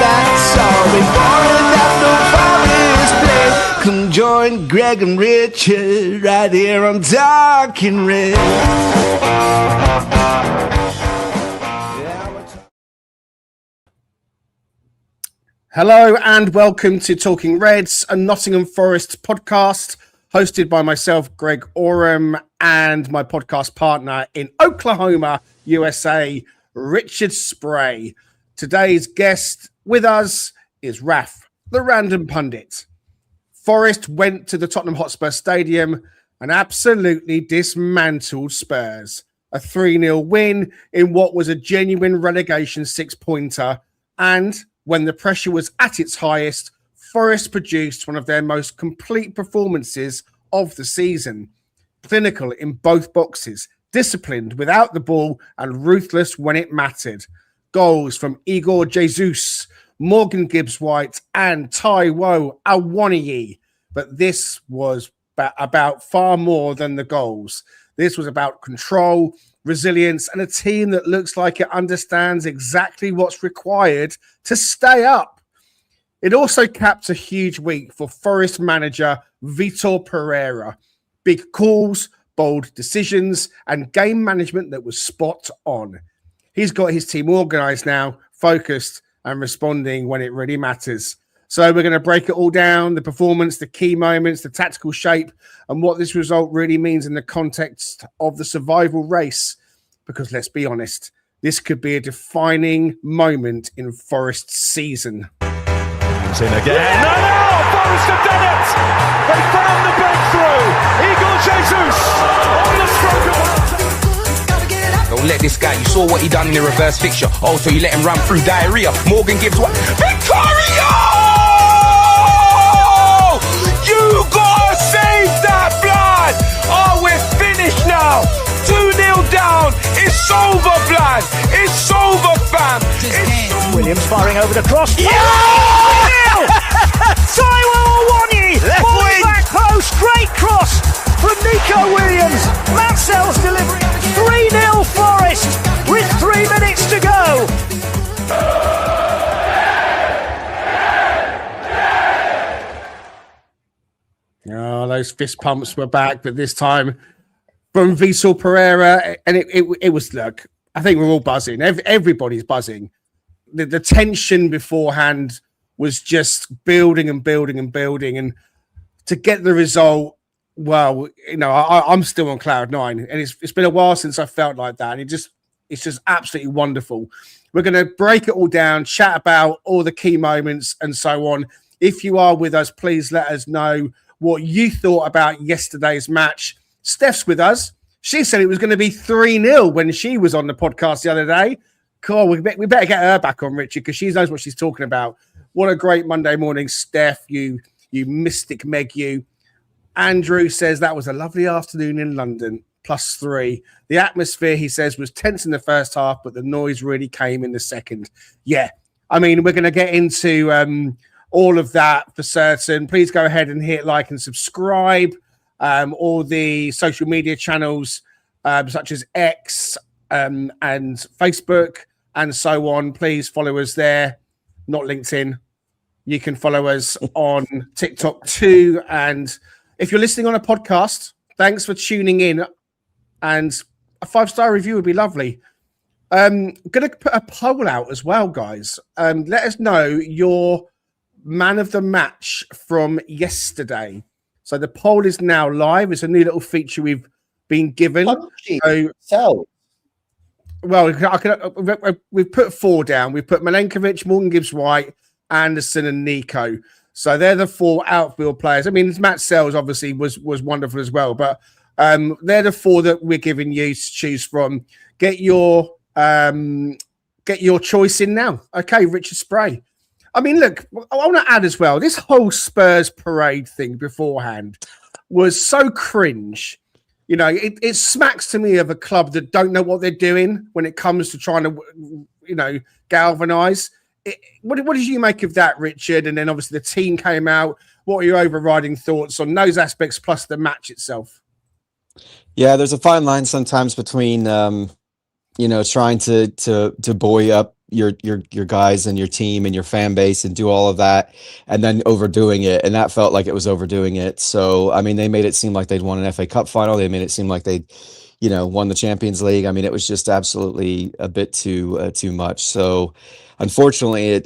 that's all. Before that no promise play. Come join Greg and Richard right here on Talking Red. Hello and welcome to Talking Reds, a Nottingham Forest podcast hosted by myself, Greg Oram, and my podcast partner in Oklahoma, USA, Richard Spray. Today's guest with us is Raf, the random pundit. Forest went to the Tottenham Hotspur Stadium and absolutely dismantled Spurs. A 3-0 win in what was a genuine relegation six-pointer, and when the pressure was at its highest, Forest produced one of their most complete performances of the season. Clinical in both boxes, disciplined without the ball, and ruthless when it mattered. Goals from Igor Jesus, Morgan Gibbs-White, and Taiwo Awoniyi. But this was about far more than the goals. This was about control, resilience, and a team that looks like it understands exactly what's required to stay up. It also capped a huge week for Forest manager Vitor Pereira. Big calls, bold decisions, and game management that was spot on. He's got his team organised now, focused, and responding when it really matters. So we're going to break it all down, the performance, the key moments, the tactical shape, and what this result really means in the context of the survival race. Because let's be honest, this could be a defining moment in Forest's season. It's in again. No! Forest have done it! They found the breakthrough! Igor Jesus on the stroke of... Don't let this guy, you saw what he done in the reverse fixture. Oh, so you let him run through diarrhea. Morgan Gibbs-White. Victoria! You gotta save that, blood! Oh, we're finished now! 2-0 down! It's over, blood! It's over, fam! Williams firing over the cross. Yeah! Taiwo Awoniyi! Ball back post, great cross from Nico Williams. Sels delivering 3-0 Forest with 3 minutes to go. Oh, those fist pumps were back, but this time from Vitor Pereira, and it was, look, I think we're all buzzing. Everybody's buzzing. The tension beforehand was just building and building and building, and to get the result, well, you know, I'm still on cloud nine, and it's been a while since I felt like that, and it's just absolutely wonderful. We're going to break it all down, chat about all the key moments and so on. If you are with us, please let us know what you thought about yesterday's match. Steph's with us. She said it was going to be 3-0 when she was on the podcast the other day. Cool, we better get her back on, Richard, because she knows what she's talking about. What a great Monday morning, Steph, you mystic Meg, you. Andrew says that was a lovely afternoon in London, +3. The atmosphere, he says, was tense in the first half, but the noise really came in the second. Yeah, I mean, we're going to get into all of that for certain. Please go ahead and hit like and subscribe. All the social media channels, such as X and Facebook and so on. Please follow us there, not LinkedIn. You can follow us on TikTok too. And if you're listening on a podcast, thanks for tuning in. And a 5-star review would be lovely. Going to put a poll out as well, guys. Let us know your man of the match from yesterday. So the poll is now live. It's a new little feature we've been given. Sels. Well, we've put 4 down. We've put Milenkovic, Morgan Gibbs-White, Anderson, and Nico. So they're the 4 outfield players. I mean, Matt Sels obviously was wonderful as well, but they're the 4 that we're giving you to choose from. Get your choice in now. Okay, Richard Spray. I mean, look, I want to add as well, this whole Spurs parade thing beforehand was so cringe. You know, it smacks to me of a club that don't know what they're doing when it comes to trying to, you know, galvanise. What did you make of that, Richard? And then obviously the team came out. What are your overriding thoughts on those aspects plus the match itself? Yeah, there's a fine line sometimes between, trying to buoy up your guys and your team and your fan base and do all of that, and then overdoing it, and that felt like it was overdoing it. So I mean, they made it seem like they'd won an FA Cup final. They made it seem like they'd won the Champions League. I mean, it was just absolutely a bit too much. So unfortunately,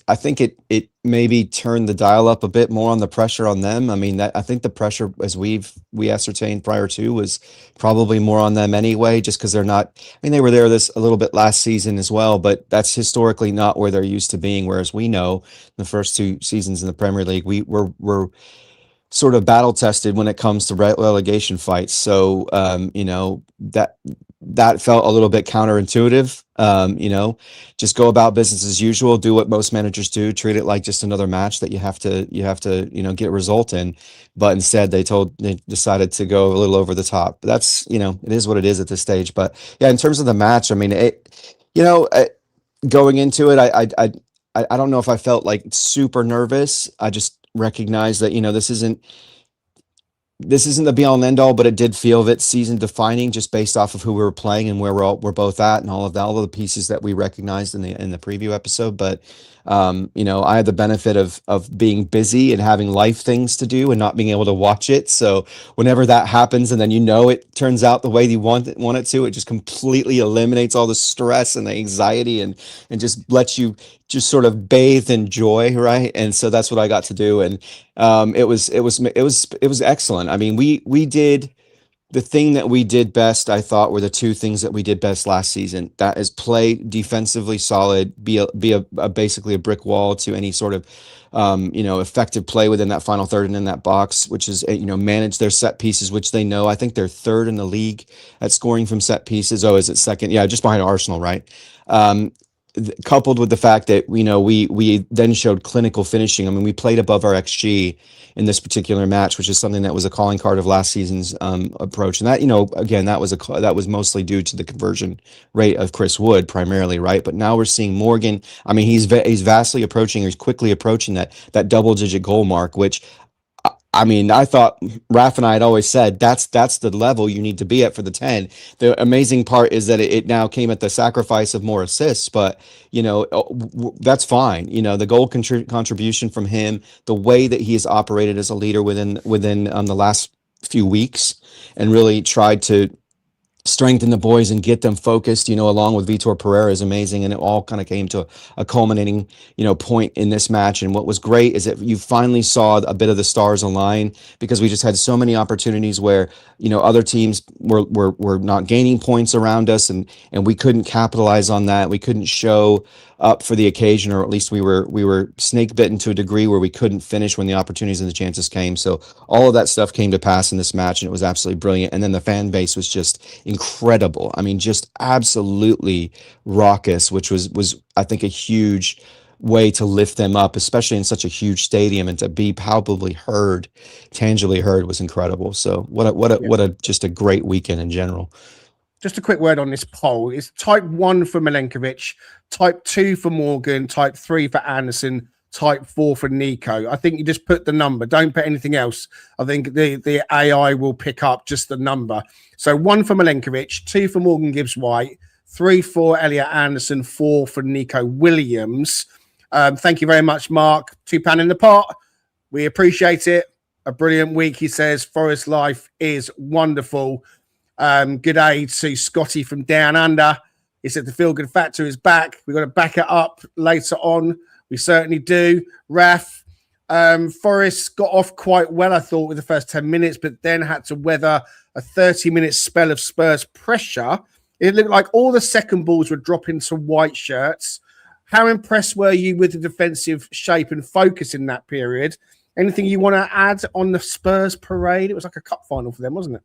I think it maybe turned the dial up a bit more on the pressure on them. I mean, I think the pressure, as we ascertained prior to, was probably more on them anyway, just because they're not. I mean, they were there a little bit last season as well, but that's historically not where they're used to being. Whereas we know the first 2 seasons in the Premier League, we're sort of battle tested when it comes to relegation fights. So, that felt a little bit counterintuitive. Just go about business as usual, do what most managers do, treat it like just another match that you have to, get a result in. But instead they decided to go a little over the top. But that's, it is what it is at this stage. But yeah, in terms of the match, I mean, going into it, I don't know if I felt like super nervous. I just recognized that, this isn't the be all and end all, but it did feel that season defining just based off of who we were playing and where we're both at and all of that, all of the pieces that we recognized in the preview episode. But I had the benefit of being busy and having life things to do and not being able to watch it. So whenever that happens and then it turns out the way you want it to, it just completely eliminates all the stress and the anxiety and just lets you just sort of bathe in joy, right? And so that's what I got to do, and it was excellent. I mean, we did the thing that we did best. I thought were the 2 things that we did best last season. That is play defensively solid, be a basically a brick wall to any sort of effective play within that final third and in that box, which is manage their set pieces, which they know. I think they're 3rd in the league at scoring from set pieces. Oh, is it 2nd? Yeah, just behind Arsenal, right? Coupled with the fact that we then showed clinical finishing. I mean, we played above our XG in this particular match, which is something that was a calling card of last season's approach. And that, again, that was mostly due to the conversion rate of Chris Wood primarily, right? But now we're seeing Morgan. I mean, he's vastly approaching, or he's quickly approaching that double-digit goal mark, which, I mean, I thought Raf and I had always said that's the level you need to be at for the 10. The amazing part is that it now came at the sacrifice of more assists, but that's fine. The goal contribution from him, the way that he has operated as a leader within the last few weeks, and really tried to strengthen the boys and get them focused, along with Vitor Pereira is amazing. And it all kind of came to a culminating, point in this match. And what was great is that you finally saw a bit of the stars align, because we just had so many opportunities where, other teams were not gaining points around us, and we couldn't capitalize on that. We couldn't show up for the occasion, or at least we were snake bitten to a degree where we couldn't finish when the opportunities and the chances came. So all of that stuff came to pass in this match, and it was absolutely brilliant. And then the fan base was just incredible. I mean, just absolutely raucous, which was I think a huge way to lift them up, especially in such a huge stadium, and to be palpably heard, tangibly heard, was incredible. So what a just a great weekend in general. Just a quick word on this poll. It's type 1 for Milenkovic, type 2 for Morgan, type 3 for Anderson, type 4 for Nico. I think you just put the number. Don't put anything else. I think the AI will pick up just the number. So 1 for Milenkovic, 2 for Morgan Gibbs-White, 3 for Elliot Anderson, 4 for Nico Williams. Thank you very much, Mark. £2 in the pot. We appreciate it. A brilliant week, he says. Forest life is wonderful. Good day to Scotty from Down Under. He said the feel good factor is back. We've got to back it up later on. We certainly do. Raf, Forest got off quite well, I thought, with the first 10 minutes, but then had to weather a 30-minute spell of Spurs pressure. It looked like all the second balls were dropping to white shirts. How impressed were you with the defensive shape and focus in that period? Anything you want to add on the Spurs parade? It was like a cup final for them, wasn't it?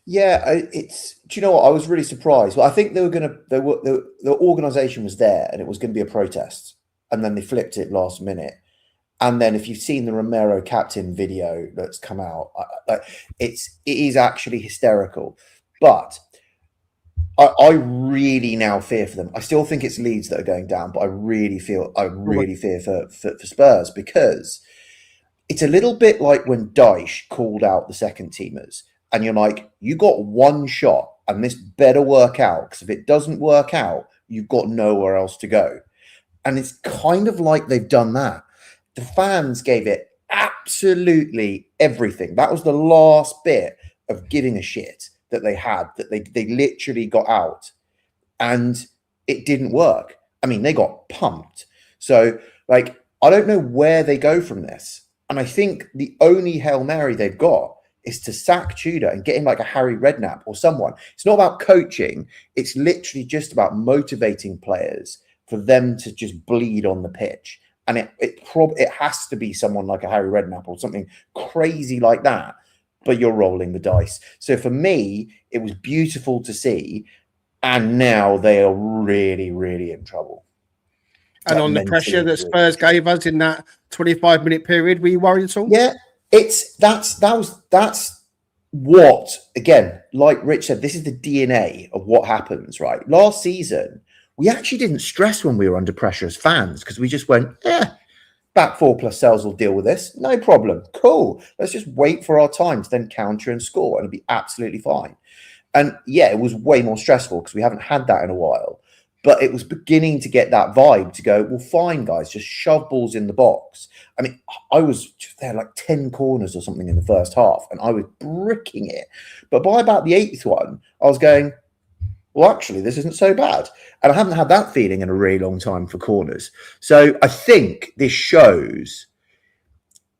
Yeah, do you know what? I was really surprised. Well, I think the organisation was there, and it was going to be a protest, and then they flipped it last minute. And then if you've seen the Romero captain video that's come out, it is actually hysterical. But I really now fear for them. I still think it's Leeds that are going down, but I really fear for Spurs, because it's a little bit like when Dyche called out the second teamers. And you're like, you got one shot and this better work out, because if it doesn't work out, you've got nowhere else to go. And it's kind of like they've done that. The fans gave it absolutely everything. That was the last bit of giving a shit that they had, that they literally got out, and it didn't work. I mean, they got pumped. So, like, I don't know where they go from this. And I think the only Hail Mary they've got is to sack Tudor and get him like a Harry Redknapp or someone. It's not about coaching. It's literally just about motivating players for them to just bleed on the pitch. And it has to be someone like a Harry Redknapp or something crazy like that. But you're rolling the dice. So for me, it was beautiful to see. And now they are really, really in trouble. And on the pressure that Spurs gave us in that 25-minute period, were you worried at all? Yeah, that's what, again, like Rich said, this is the DNA of what happens, right? Last season, we actually didn't stress when we were under pressure as fans because we just went, back 4 plus Sels will deal with this. No problem. Cool. Let's just wait for our time to then counter and score and it'll be absolutely fine. And yeah, it was way more stressful because we haven't had that in a while. But it was beginning to get that vibe to go, well, fine, guys, just shove balls in the box. I mean, I was there like 10 corners or something in the first half and I was bricking it. But by about the 8th one, I was going, well, actually, this isn't so bad. And I haven't had that feeling in a really long time for corners. So I think this shows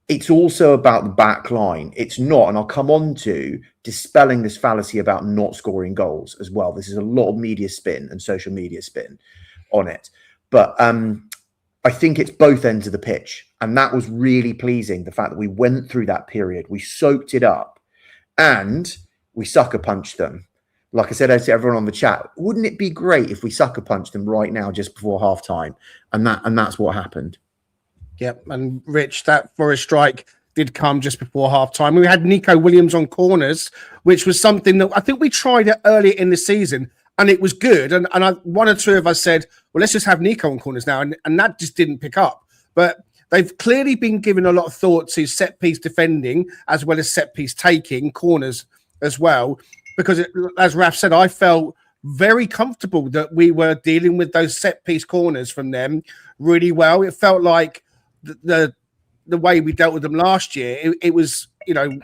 it's also about the back line. It's not, and I'll come on to dispelling this fallacy about not scoring goals as well. This is a lot of media spin and social media spin on it. But I think it's both ends of the pitch. And that was really pleasing, the fact that we went through that period. We soaked it up and we sucker punched them. Like I said to everyone on the chat, wouldn't it be great if we sucker punched them right now just before half time? And that's what happened. Yep. And Rich, that Forest strike did come just before half time. We had Nico Williams on corners, which was something that I think we tried it earlier in the season and it was good. And one or two of us said, well, let's just have Nico on corners now. And that just didn't pick up. But they've clearly been given a lot of thought to set piece defending as well as set piece taking, corners as well. Because as Raf said, I felt very comfortable that we were dealing with those set piece corners from them really well. It felt like the way we dealt with them last year, it was,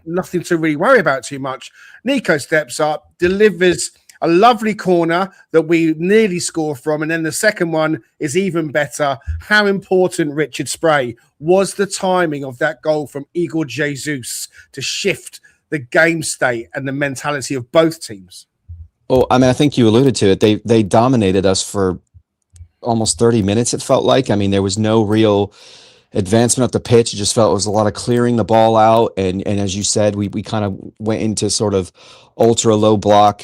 nothing to really worry about too much. Nico steps up, delivers a lovely corner that we nearly score from, and then the second one is even better. How important, Richard Spray, was the timing of that goal from Igor Jesus to shift the game state and the mentality of both teams? Oh, I mean, I think you alluded to it. They dominated us for almost 30 minutes, it felt like. I mean, there was no real advancement up the pitch. It just felt it was a lot of clearing the ball out. And as you said, we kind of went into sort of ultra low block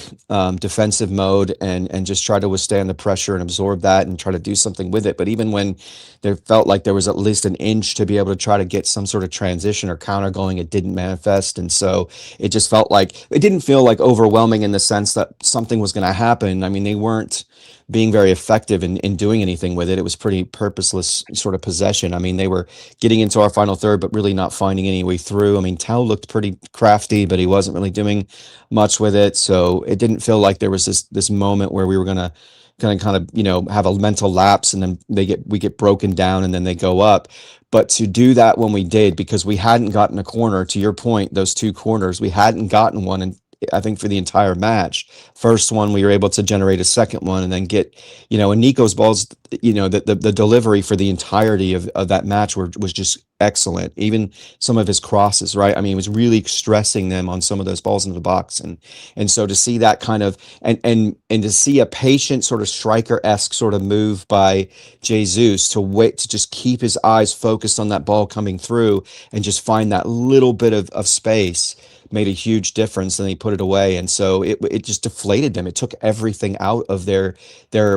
defensive mode and just try to withstand the pressure and absorb that and try to do something with it. But even when there felt like there was at least an inch to be able to try to get some sort of transition or counter going, it didn't manifest. And so it just felt like it didn't feel like overwhelming in the sense that something was going to happen. I mean, they weren't being very effective in doing anything with it. It was pretty purposeless sort of possession. I mean, they were getting into our final third, but really not finding any way through. I mean, Tao looked pretty crafty, but he wasn't really doing much with it. So it didn't feel like there was this moment where we were going to kind of have a mental lapse and then we get broken down and then they go up. But to do that when we did, because we hadn't gotten a corner, to your point, those two corners, we hadn't gotten one. And I think for the entire match, first one, we were able to generate a second one and then get, and Nico's balls, the delivery for the entirety of that match was just excellent. Even some of his crosses, right? I mean, he was really stressing them on some of those balls into the box. And so to see that kind of, and to see a patient sort of striker-esque sort of move by Jesus to wait, to just keep his eyes focused on that ball coming through and just find that little bit of space made a huge difference. And he put it away. And so it just deflated them. It took everything out of their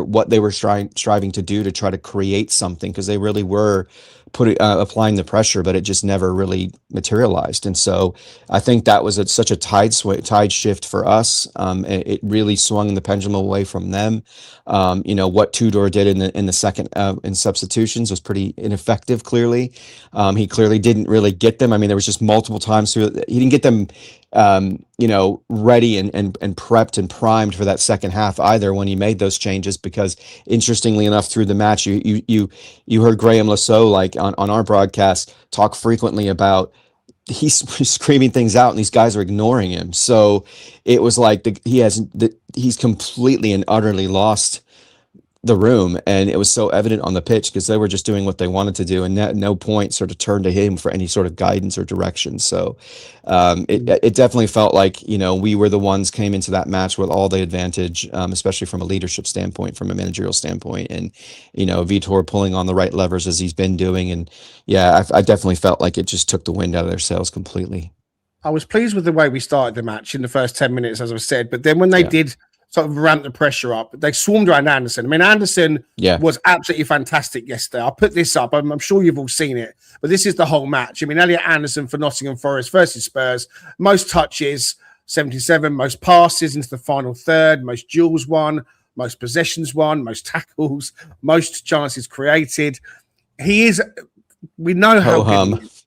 what they were striving to do to try to create something, because they really were applying the pressure, but it just never really materialized. And so I think that was such a tide shift for us. It really swung the pendulum away from them. What Tudor did in the second in substitutions was pretty ineffective. Clearly, he clearly didn't really get them. I mean, there was just multiple times he didn't get them ready and prepped and primed for that second half either when he made those changes, because interestingly enough, through the match, you heard Graham Lasso, like on our broadcast, talk frequently about he's screaming things out and these guys are ignoring him. So it was like he's completely and utterly lost the room, and it was so evident on the pitch because they were just doing what they wanted to do, and at no point sort of turned to him for any sort of guidance or direction. So it definitely felt like we were the ones came into that match with all the advantage, especially from a leadership standpoint, from a managerial standpoint, and Vitor pulling on the right levers as he's been doing. And yeah, I definitely felt like it just took the wind out of their sails completely. I was pleased with the way we started the match in the first 10 minutes, as I said, but then when they did sort of ramp the pressure up, they swarmed around Anderson. I mean, Anderson was absolutely fantastic yesterday. I'll put this up. I'm sure you've all seen it, but this is the whole match. I mean, Elliot Anderson for Nottingham Forest versus Spurs, most touches, 77, most passes into the final third, most duels won, most possessions won, most tackles, most chances created. He is, we know how good he is.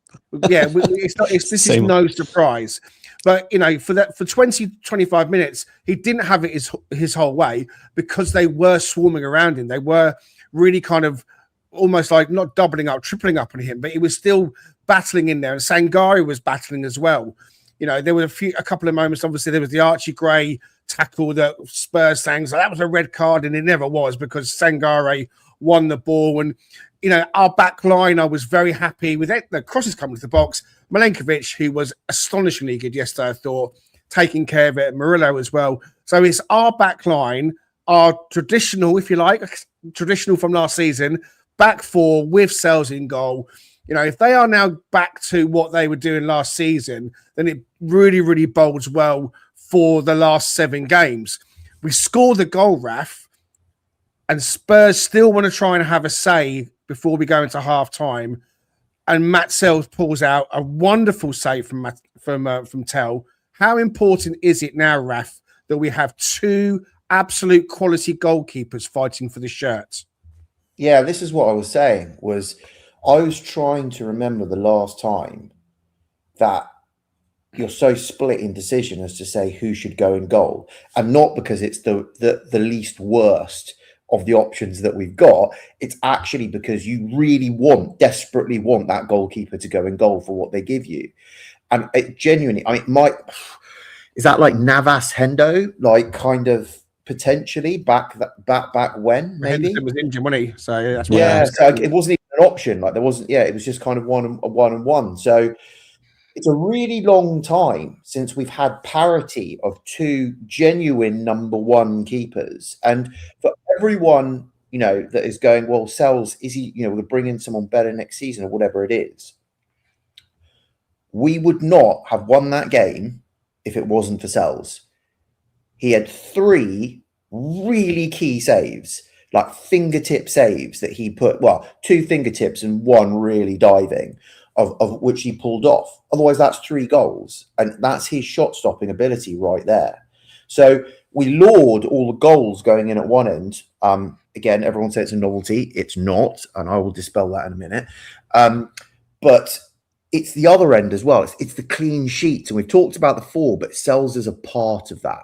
Yeah, this is no surprise. But, for 20, 25 minutes, he didn't have it his whole way because they were swarming around him. They were really kind of almost like not doubling up, tripling up on him, but he was still battling in there. And Sangare was battling as well. There were a couple of moments. Obviously, there was the Archie Gray tackle that Spurs sang. So that was a red card, and it never was because Sangare won the ball. And, our back line, I was very happy with it. The crosses coming to the box. Milenkovic, who was astonishingly good yesterday, I thought, taking care of it. Murillo as well. So it's our back line, our traditional, if you like, traditional from last season, back four with Sels in goal. If they are now back to what they were doing last season, then it really, really bodes well for the last 7 games. We score the goal, Raf, and Spurs still want to try and have a say before we go into half time. And Matt Sels pulls out a wonderful save from Tell. How important is it now, Raf, that we have 2 absolute quality goalkeepers fighting for the shirt? Yeah, this is what I was saying. I was trying to remember the last time that you're so split in decision as to say who should go in goal, and not because it's the least worst of the options that we've got. It's actually because you really desperately want that goalkeeper to go in goal for what they give you. And it genuinely, is that like Navas Hendo, like kind of potentially back when maybe Henderson was injured, wasn't he? So that's so it wasn't even an option. Like there wasn't. Yeah, it was just kind of one and one. So it's a really long time since we've had parity of 2 genuine number 1 keepers. And for everyone, that is going, well, Sels, is he, we'll bring in someone better next season or whatever it is. We would not have won that game if it wasn't for Sels. He had 3 really key saves, like fingertip saves that he put, 2 fingertips and 1 really diving, of which he pulled off. Otherwise, that's 3 goals. And that's his shot-stopping ability right there. So we laud all the goals going in at one end. Again, everyone says it's a novelty. It's not, and I will dispel that in a minute. But it's the other end as well. It's the clean sheets. And we've talked about the 4, but Sels is a part of that.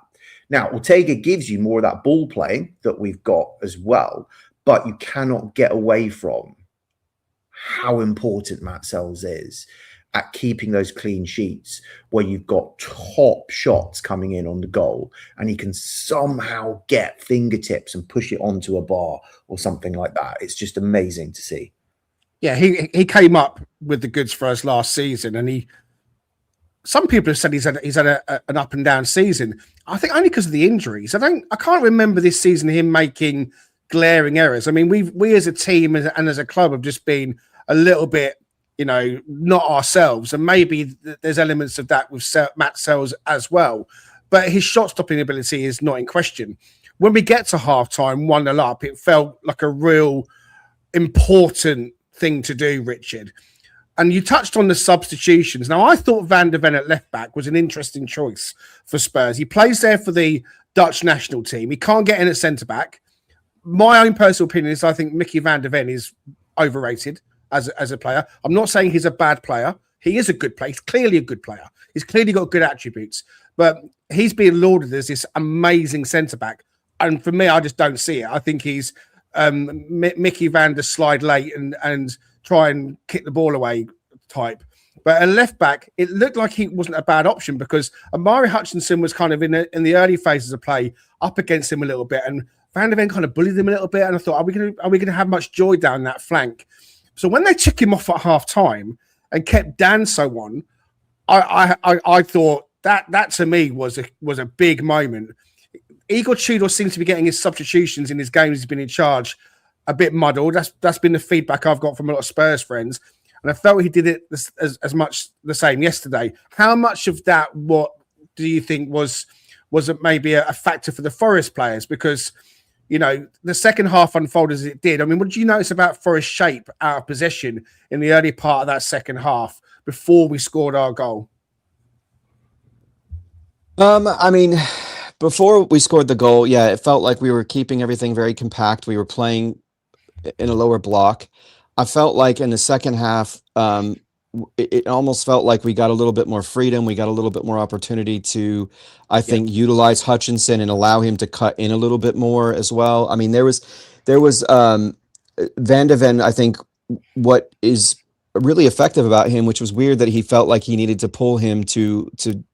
Now, Ortega gives you more of that ball playing that we've got as well, but you cannot get away from how important Matt Sels is at keeping those clean sheets where you've got top shots coming in on the goal and he can somehow get fingertips and push it onto a bar or something like that. It's just amazing to see. Yeah, he came up with the goods for us last season, and some people have said he's had an up and down season. I think only because of the injuries. I can't remember this season him making glaring errors. I mean, we as a team and as a club have just been a little bit, not ourselves. And maybe there's elements of that with Matt Sels as well. But his shot-stopping ability is not in question. When we get to half-time, 1-0 up, it felt like a real important thing to do, Richard. And you touched on the substitutions. Now, I thought Van der Ven at left-back was an interesting choice for Spurs. He plays there for the Dutch national team. He can't get in at centre-back. My own personal opinion is I think Mickey Van der Ven is overrated as a player. I'm not saying he's a bad player. he is a good player. He's clearly a good player. He's clearly got good attributes, but he's being lauded as this amazing centre back. And for me, I just don't see it. I think he's Mickey Van der slide late and try and kick the ball away type. But a left back, it looked like he wasn't a bad option because Amari Hutchinson was kind of in the early phases of play up against him a little bit, and Van der Ven kind of bullied him a little bit. And I thought, are we going to have much joy down that flank? So when they took him off at half time and kept Danso on, I thought that to me was a big moment. Igor Jesus seems to be getting his substitutions in his games. He's been in charge a bit muddled. That's been the feedback I've got from a lot of Spurs friends. And I felt he did it as much the same yesterday. How much of that, what do you think was it maybe a factor for the Forest players? Because, you know, the second half unfolded as it did. I mean, what did you notice about Forest shape out of possession in the early part of that second half before we scored our goal? I mean, before we scored the goal, yeah, it felt like we were keeping everything very compact. We were playing in a lower block. I felt like in the second half, it almost felt like we got a little bit more freedom. We got a little bit more opportunity to, I think, utilize Hutchinson and allow him to cut in a little bit more as well. I mean, there was Van de Ven, I think, what is really effective about him, which was weird that he felt like he needed to pull him to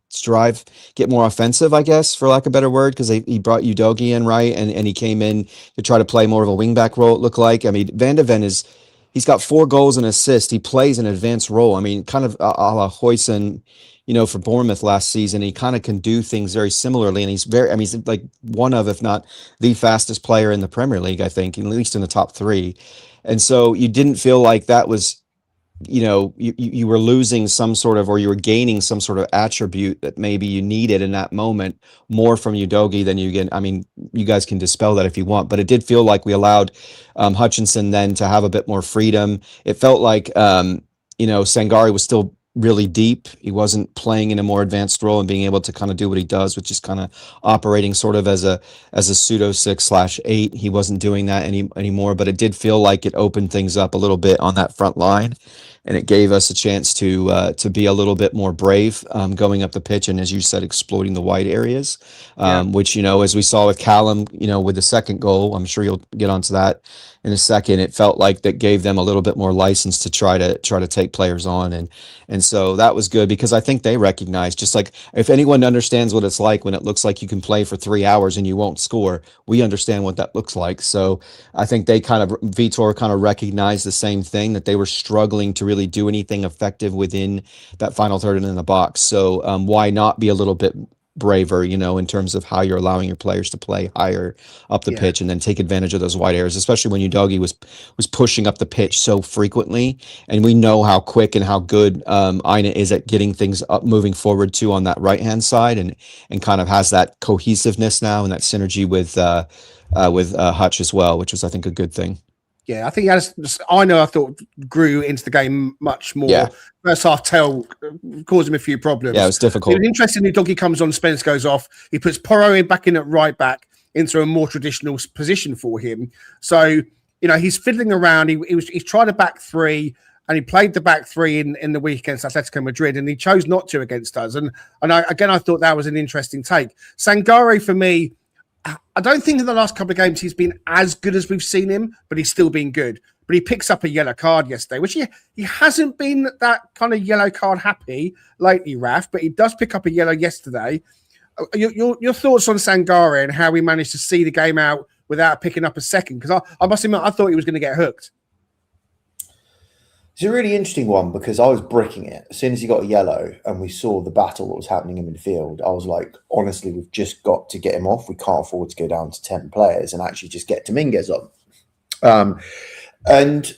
strive, get more offensive, I guess, for lack of a better word, because he brought Udogie in, right? And he came in to try to play more of a wingback role, it looked like. I mean, Van de Ven he's got 4 goals and assists. He plays an advanced role. I mean, kind of a la Huijsen, you know, for Bournemouth last season. He kind of can do things very similarly. And he's like one of, if not the fastest player in the Premier League, I think, at least in the top 3. And so you didn't feel like that was, you know, you were losing some sort of, or you were gaining some sort of attribute that maybe you needed in that moment more from Udogie than you get. I mean, you guys can dispel that if you want, but it did feel like we allowed Hutchinson then to have a bit more freedom. It felt like, you know, Sangare was still really deep. He wasn't playing in a more advanced role and being able to kind of do what he does, which is kind of operating sort of as a pseudo 6/8. He wasn't doing that anymore, but it did feel like it opened things up a little bit on that front line. And it gave us a chance to be a little bit more brave going up the pitch. And as you said, exploiting the wide areas, which, you know, as we saw with Callum, you know, with the second goal, I'm sure you'll get onto that in a second. It felt like that gave them a little bit more license to try to take players on. And so that was good because I think they recognize, just like if anyone understands what it's like when it looks like you can play for 3 hours and you won't score, we understand what that looks like. So I think Vitor kind of recognized the same thing, that they were struggling to really do anything effective within that final third and in the box. So why not be a little bit braver, you know, in terms of how you're allowing your players to play higher up the pitch and then take advantage of those wide areas, especially when Udogie was pushing up the pitch so frequently. And we know how quick and how good Aina is at getting things up, moving forward too on that right hand side, and kind of has that cohesiveness now and that synergy with Hutch as well, which was, I think, a good thing. Yeah, I think I thought grew into the game much more. Yeah. First half caused him a few problems. Yeah, it was difficult. It was interesting. Doggy comes on, Spence goes off. He puts Porro back in at right back into a more traditional position for him. So, you know, he's fiddling around. He's tried a back 3 and he played the back 3 in the week against Atletico Madrid, and he chose not to against us. And I thought that was an interesting take. Sangare, for me, I don't think in the last couple of games he's been as good as we've seen him, but he's still been good. But he picks up a yellow card yesterday, which he hasn't been that kind of yellow card happy lately, Raf, but he does pick up a yellow yesterday. Your thoughts on Sangare and how we managed to see the game out without picking up a second? Because I must admit, I thought he was going to get hooked. It's a really interesting one because I was bricking it. As soon as he got a yellow and we saw the battle that was happening in midfield, I was like, honestly, we've just got to get him off. We can't afford to go down to 10 players and actually just get Dominguez on. And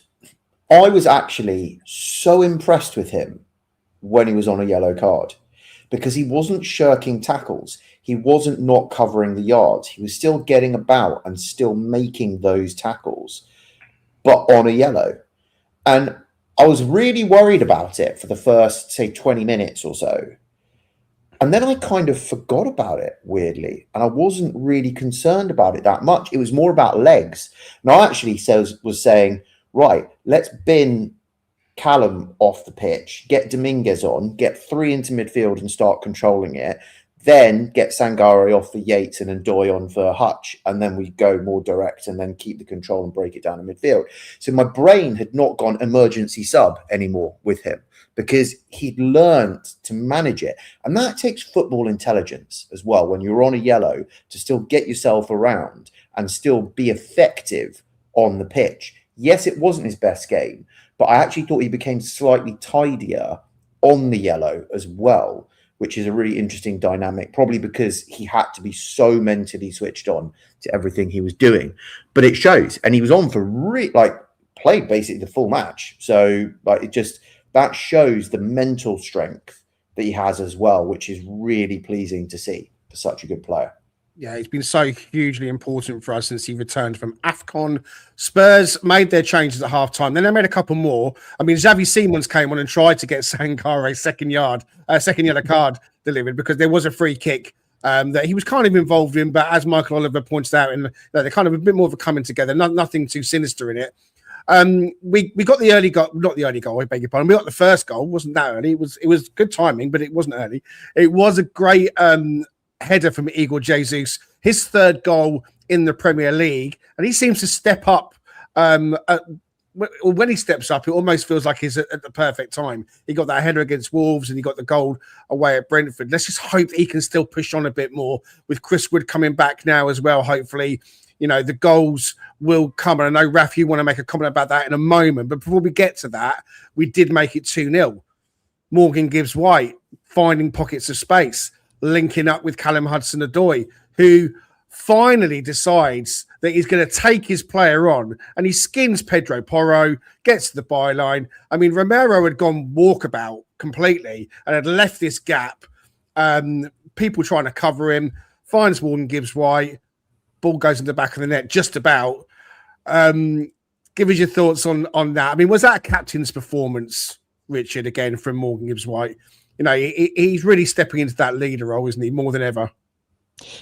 I was actually so impressed with him when he was on a yellow card because he wasn't shirking tackles. He wasn't not covering the yards. He was still getting about and still making those tackles, but on a yellow. And I was really worried about it for the first, say, 20 minutes or so. And then I kind of forgot about it, weirdly. And I wasn't really concerned about it that much. It was more about legs. Now, actually, Sels was saying, right, let's bin Callum off the pitch, get Dominguez on, get 3 into midfield and start controlling it, then get Sangare off for Yates and Ndoye on for Hutch, and then we go more direct and then keep the control and break it down in midfield. So my brain had not gone emergency sub anymore with him because he'd learned to manage it. And that takes football intelligence as well, when you're on a yellow, to still get yourself around and still be effective on the pitch. Yes, it wasn't his best game, but I actually thought he became slightly tidier on the yellow as well, which is a really interesting dynamic, probably because he had to be so mentally switched on to everything he was doing. But it shows, and he was on for played basically the full match. So that shows the mental strength that he has as well, which is really pleasing to see for such a good player. Yeah, he's been so hugely important for us since he returned from AFCON. Spurs made their changes at half-time. Then they made a couple more. I mean, Xavi Simons came on and tried to get Sangare second yellow card delivered because there was a free kick that he was kind of involved in. But as Michael Oliver points out, they're kind of a bit more of a coming together. Nothing too sinister in it. We got the early goal, not the early goal, I beg your pardon. We got the first goal. It wasn't that early. It was good timing, but it wasn't early. It was a great header from Igor Jesus, his third goal in the Premier League, and he seems to step up. When he steps up, it almost feels like he's at the perfect time. He got that header against Wolves, and he got the goal away at Brentford. Let's just hope he can still push on a bit more with Chris Wood coming back now as well. Hopefully, the goals will come. And I know, Raf, you want to make a comment about that in a moment, but before we get to that, we did make it 2-0. Morgan Gibbs-White finding pockets of space, linking up with Callum Hudson-Odoi, who finally decides that he's going to take his player on, and he skins Pedro Porro, gets to the byline. I mean, Romero had gone walkabout completely and had left this gap. People trying to cover him, finds Morgan Gibbs-White, ball goes in the back of the net just about. Give us your thoughts on that. I mean, was that a captain's performance, Richard, again, from Morgan Gibbs-White? He's really stepping into that leader role, isn't he, more than ever?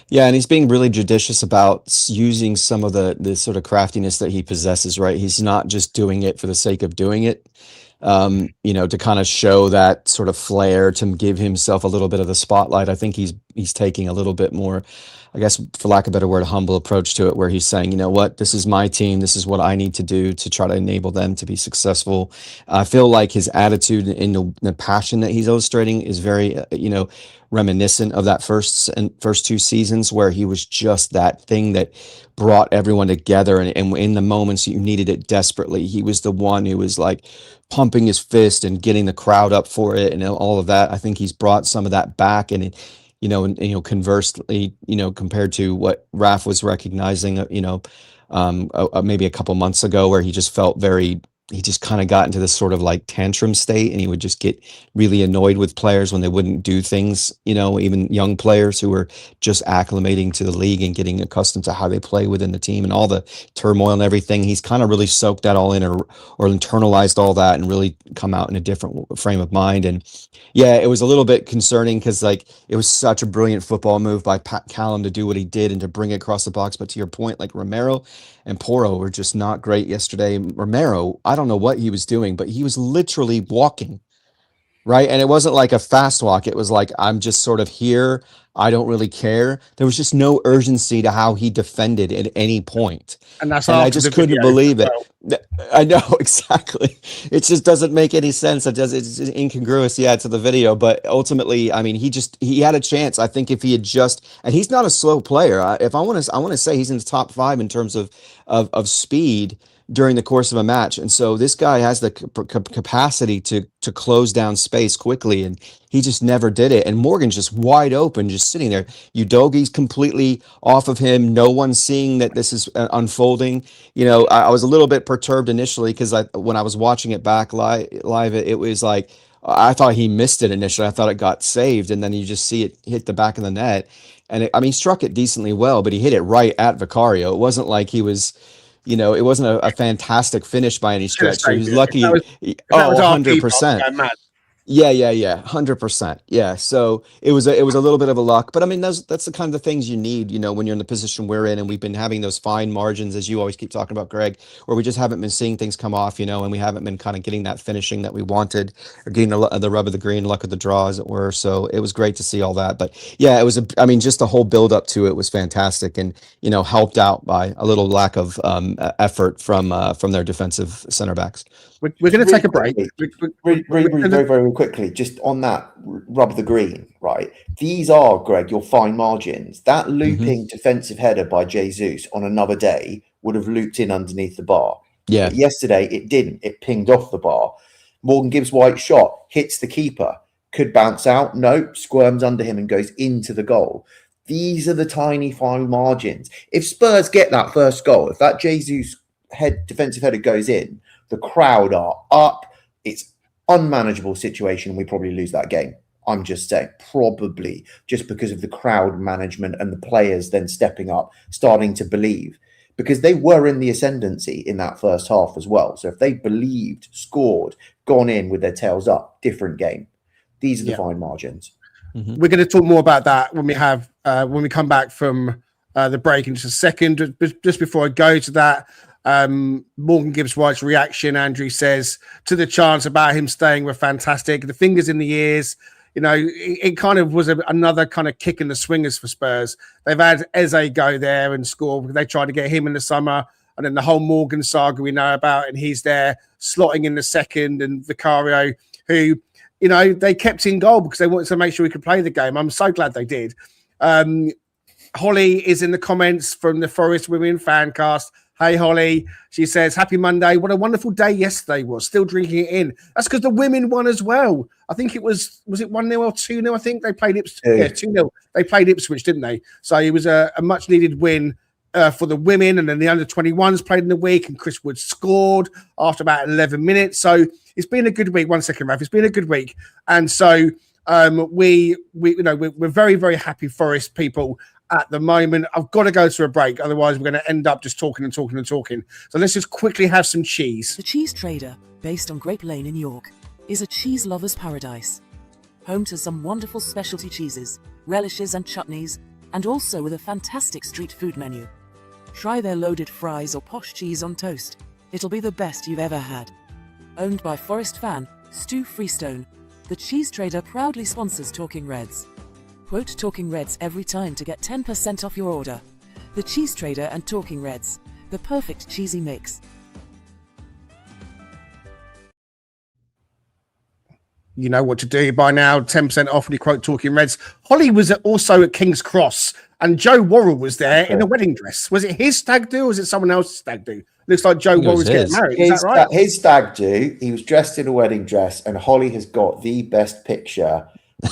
Yeah, and he's being really judicious about using some of the sort of craftiness that he possesses, right? He's not just doing it for the sake of doing it, to kind of show that sort of flair, to give himself a little bit of the spotlight. I think he's taking a little bit more, I guess, for lack of a better word, humble approach to it, where he's saying, you know what, this is my team. This is what I need to do to try to enable them to be successful. I feel like his attitude and the passion that he's illustrating is very, reminiscent of that first 2 seasons, where he was just that thing that brought everyone together. And in the moments you needed it desperately, he was the one who was like pumping his fist and getting the crowd up for it and all of that. I think he's brought some of that back. And conversely, compared to what Raf was recognizing, maybe a couple months ago, where he just felt he just kind of got into this sort of like tantrum state, and he would just get really annoyed with players when they wouldn't do things, even young players who were just acclimating to the league and getting accustomed to how they play within the team and all the turmoil and everything. He's kind of really soaked that all in or internalized all that and really come out in a different frame of mind. And yeah, it was a little bit concerning because it was such a brilliant football move by Callum to do what he did and to bring it across the box. But to your point, like Romero and Porro were just not great yesterday. Romero, I don't know what he was doing, but he was literally walking, right? And it wasn't like a fast walk. It was like, I'm just sort of here. I don't really care. There was just no urgency to how he defended at any point. And I just couldn't believe it. I know, exactly. It just doesn't make any sense. It's incongruous, to the video. But ultimately, I mean, he had a chance. I think if he had and he's not a slow player. If I want to say he's in the top 5 in terms of speed during the course of a match. And so this guy has the capacity to close down space quickly, and he just never did it. And Morgan's just wide open, just sitting there. Udogi's completely off of him. No one's seeing that this is unfolding. I was a little bit perturbed initially because when I was watching it back live, it was like, I thought he missed it initially. I thought it got saved, and then you just see it hit the back of the net. And he struck it decently well, but he hit it right at Vicario. It wasn't like he was... it wasn't a fantastic finish by any stretch. So he was lucky. 100%. Yeah, 100%. Yeah, so it was a little bit of a luck, but I mean that's the kind of things you need, when you're in the position we're in, and we've been having those fine margins, as you always keep talking about, Greg, where we just haven't been seeing things come off, and we haven't been kind of getting that finishing that we wanted, or getting the rub of the green, luck of the draw, as it were. So it was great to see all that, but yeah, I mean, just the whole build up to it was fantastic, and helped out by a little lack of effort from their defensive center backs. We're going to take a break. Really, very, very quickly, just on that rub of the green, right? These are, Greg, your fine margins. That looping defensive header by Jesus on another day would have looped in underneath the bar. Yeah. But yesterday, it didn't. It pinged off the bar. Morgan Gibbs-White shot, hits the keeper, could bounce out. Nope, squirms under him and goes into the goal. These are the tiny, fine margins. If Spurs get that first goal, if that Jesus defensive header goes in, the crowd are up. It's unmanageable situation. We probably lose that game. I'm just saying, probably just because of the crowd management and the players then stepping up, starting to believe, because they were in the ascendancy in that first half as well. So if they believed, scored, gone in with their tails up, different game. These are the fine margins. We're going to talk more about that when we come back from the break in just a second. Just before I go to that, Morgan Gibbs-White's reaction, Andrew says, to the chants about him staying were fantastic. The fingers in the ears, it kind of was another kind of kick in the swingers for Spurs. They've had Eze go there and score because they tried to get him in the summer, and then the whole Morgan saga we know about, and he's there slotting in the second, and Vicario, who, they kept in goal because they wanted to make sure we could play the game. I'm so glad they did. Holly is in the comments from the Forest Women fan cast. Hey, Holly. She says, happy Monday. What a wonderful day yesterday was. Still drinking it in. That's because the women won as well. I think it was it 1-0 or 2-0? I think they played Ipswich. Yeah, 2-0. They played Ipswich, didn't they? So it was a much needed win for the women. And then the under-21s played in the week, and Chris Wood scored after about 11 minutes. So it's been a good week. 1 second, Ralph. It's been a good week. And so we're very, very happy Forest people at the moment. I've got to go to a break, otherwise we're going to end up just talking. So let's just quickly have some cheese. The Cheese Trader, based on Grape Lane in York, is a cheese lover's paradise. Home to some wonderful specialty cheeses, relishes and chutneys, and also with a fantastic street food menu. Try their loaded fries or posh cheese on toast. It'll be the best you've ever had. Owned by Forest fan Stu Freestone, the Cheese Trader proudly sponsors Talking Reds. Quote Talking Reds every time to get 10% off your order. The Cheese Trader and Talking Reds, the perfect cheesy mix. You know what to do by now. 10% off when you quote Talking Reds. Holly was also at King's Cross, and Joe Worrell was there in a wedding dress. Was it his stag do, or was it someone else's stag do? Looks like Joe Worrell's getting married. Is that right? His stag do. He was dressed in a wedding dress, and Holly has got the best picture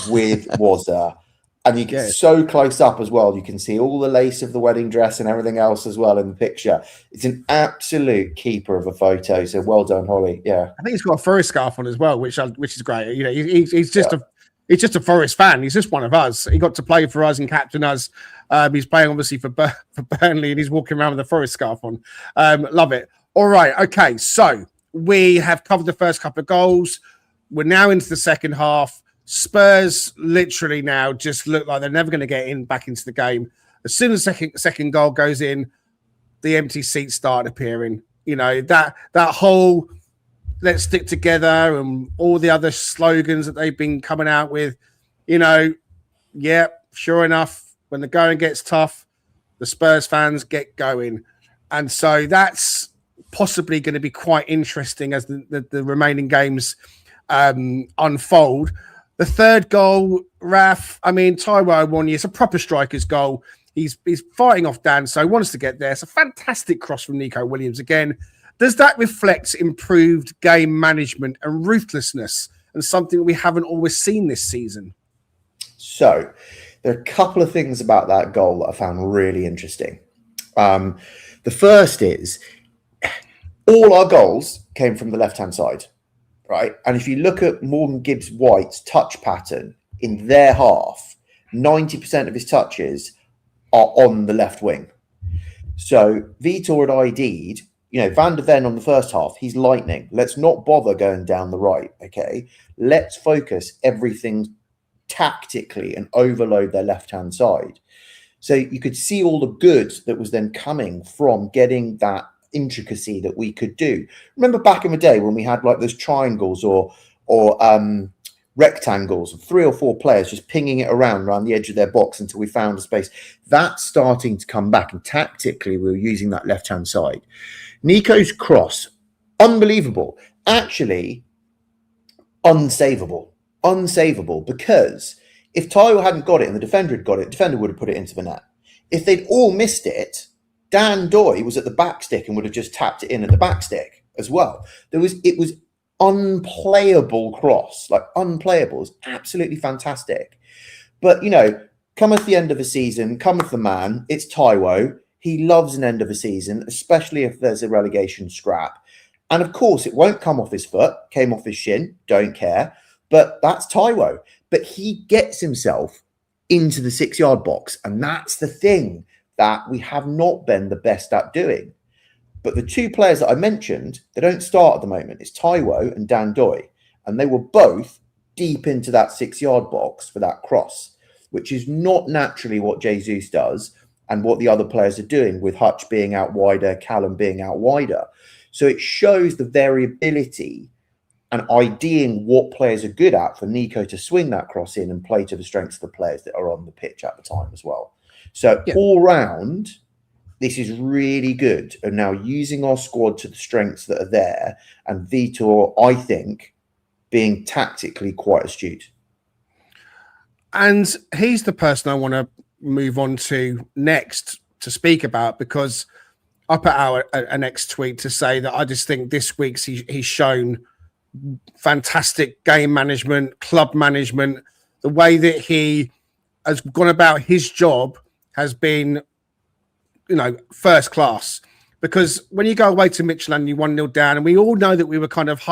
with Wazza. And you get so close up as well. You can see all the lace of the wedding dress and everything else as well in the picture. It's an absolute keeper of a photo. So well done, Holly. Yeah, I think he's got a Forest scarf on as well, which is great. He's just a Forest fan. He's just one of us. He got to play for us and captain us. He's playing obviously for Burnley, and he's walking around with a Forest scarf on. Love it. All right, okay. So we have covered the first couple of goals. We're now into the second half. Spurs literally now just look like they're never going to get back into the game. As soon as second goal goes in, the empty seats start appearing. That whole let's stick together and all the other slogans that they've been coming out with. Sure enough, when the going gets tough, the Spurs fans get going. And so that's possibly going to be quite interesting as the remaining games unfold. The third goal, Raf, Taiwo Awoniyi, it's a proper striker's goal. He's fighting off Dan, so he wants to get there. It's a fantastic cross from Nico Williams again. Does that reflect improved game management and ruthlessness, and something we haven't always seen this season? So there are a couple of things about that goal that I found really interesting. The first is all our goals came from the left-hand side. Right. And if you look at Morgan Gibbs-White's touch pattern in their half, 90% of his touches are on the left wing. So Vitor had ID'd You know, Van de Ven on the first half, he's lightning. Let's not bother going down the right, okay? Let's focus everything tactically and overload their left-hand side. So you could see all the good that was then coming from getting that intricacy that we could do. Remember back in the day when we had like those triangles or rectangles of 3 or 4 players just pinging it around the edge of their box until we found a space. That's starting to come back, and tactically we were using that left-hand side. Nico's cross, unbelievable. Actually, unsavable, because if Taiwo hadn't got it and the defender had got it, the defender would have put it into the net. If they'd all missed it, Dan Doy was at the back stick and would have just tapped it in at the back stick as well. It was unplayable cross, like unplayable. It's absolutely fantastic. But, you know, cometh the end of the season, cometh the man, it's Taiwo. He loves an end of a season, especially if there's a relegation scrap. And of course, it won't come off his foot, came off his shin, don't care. But that's Taiwo. But he gets himself into the 6-yard box. And that's the thing that we have not been the best at doing. But the 2 players that I mentioned, they don't start at the moment. It's Taiwo and Dan Doy. And they were both deep into that 6-yard box for that cross, which is not naturally what Jesus does and what the other players are doing, with Hutch being out wider, Callum being out wider. So it shows the variability and IDing what players are good at for Nico to swing that cross in and play to the strengths of the players that are on the pitch at the time as well. So all round, this is really good. And now using our squad to the strengths that are there, and Vitor, I think, being tactically quite astute. And he's the person I want to move on to next to speak about, because I put out a next tweet to say that I just think this week's he's shown fantastic game management, club management. The way that he has gone about his job has been, you know, first class. Because when you go away to Midtjylland, you 1-0 down, and we all know that we were kind of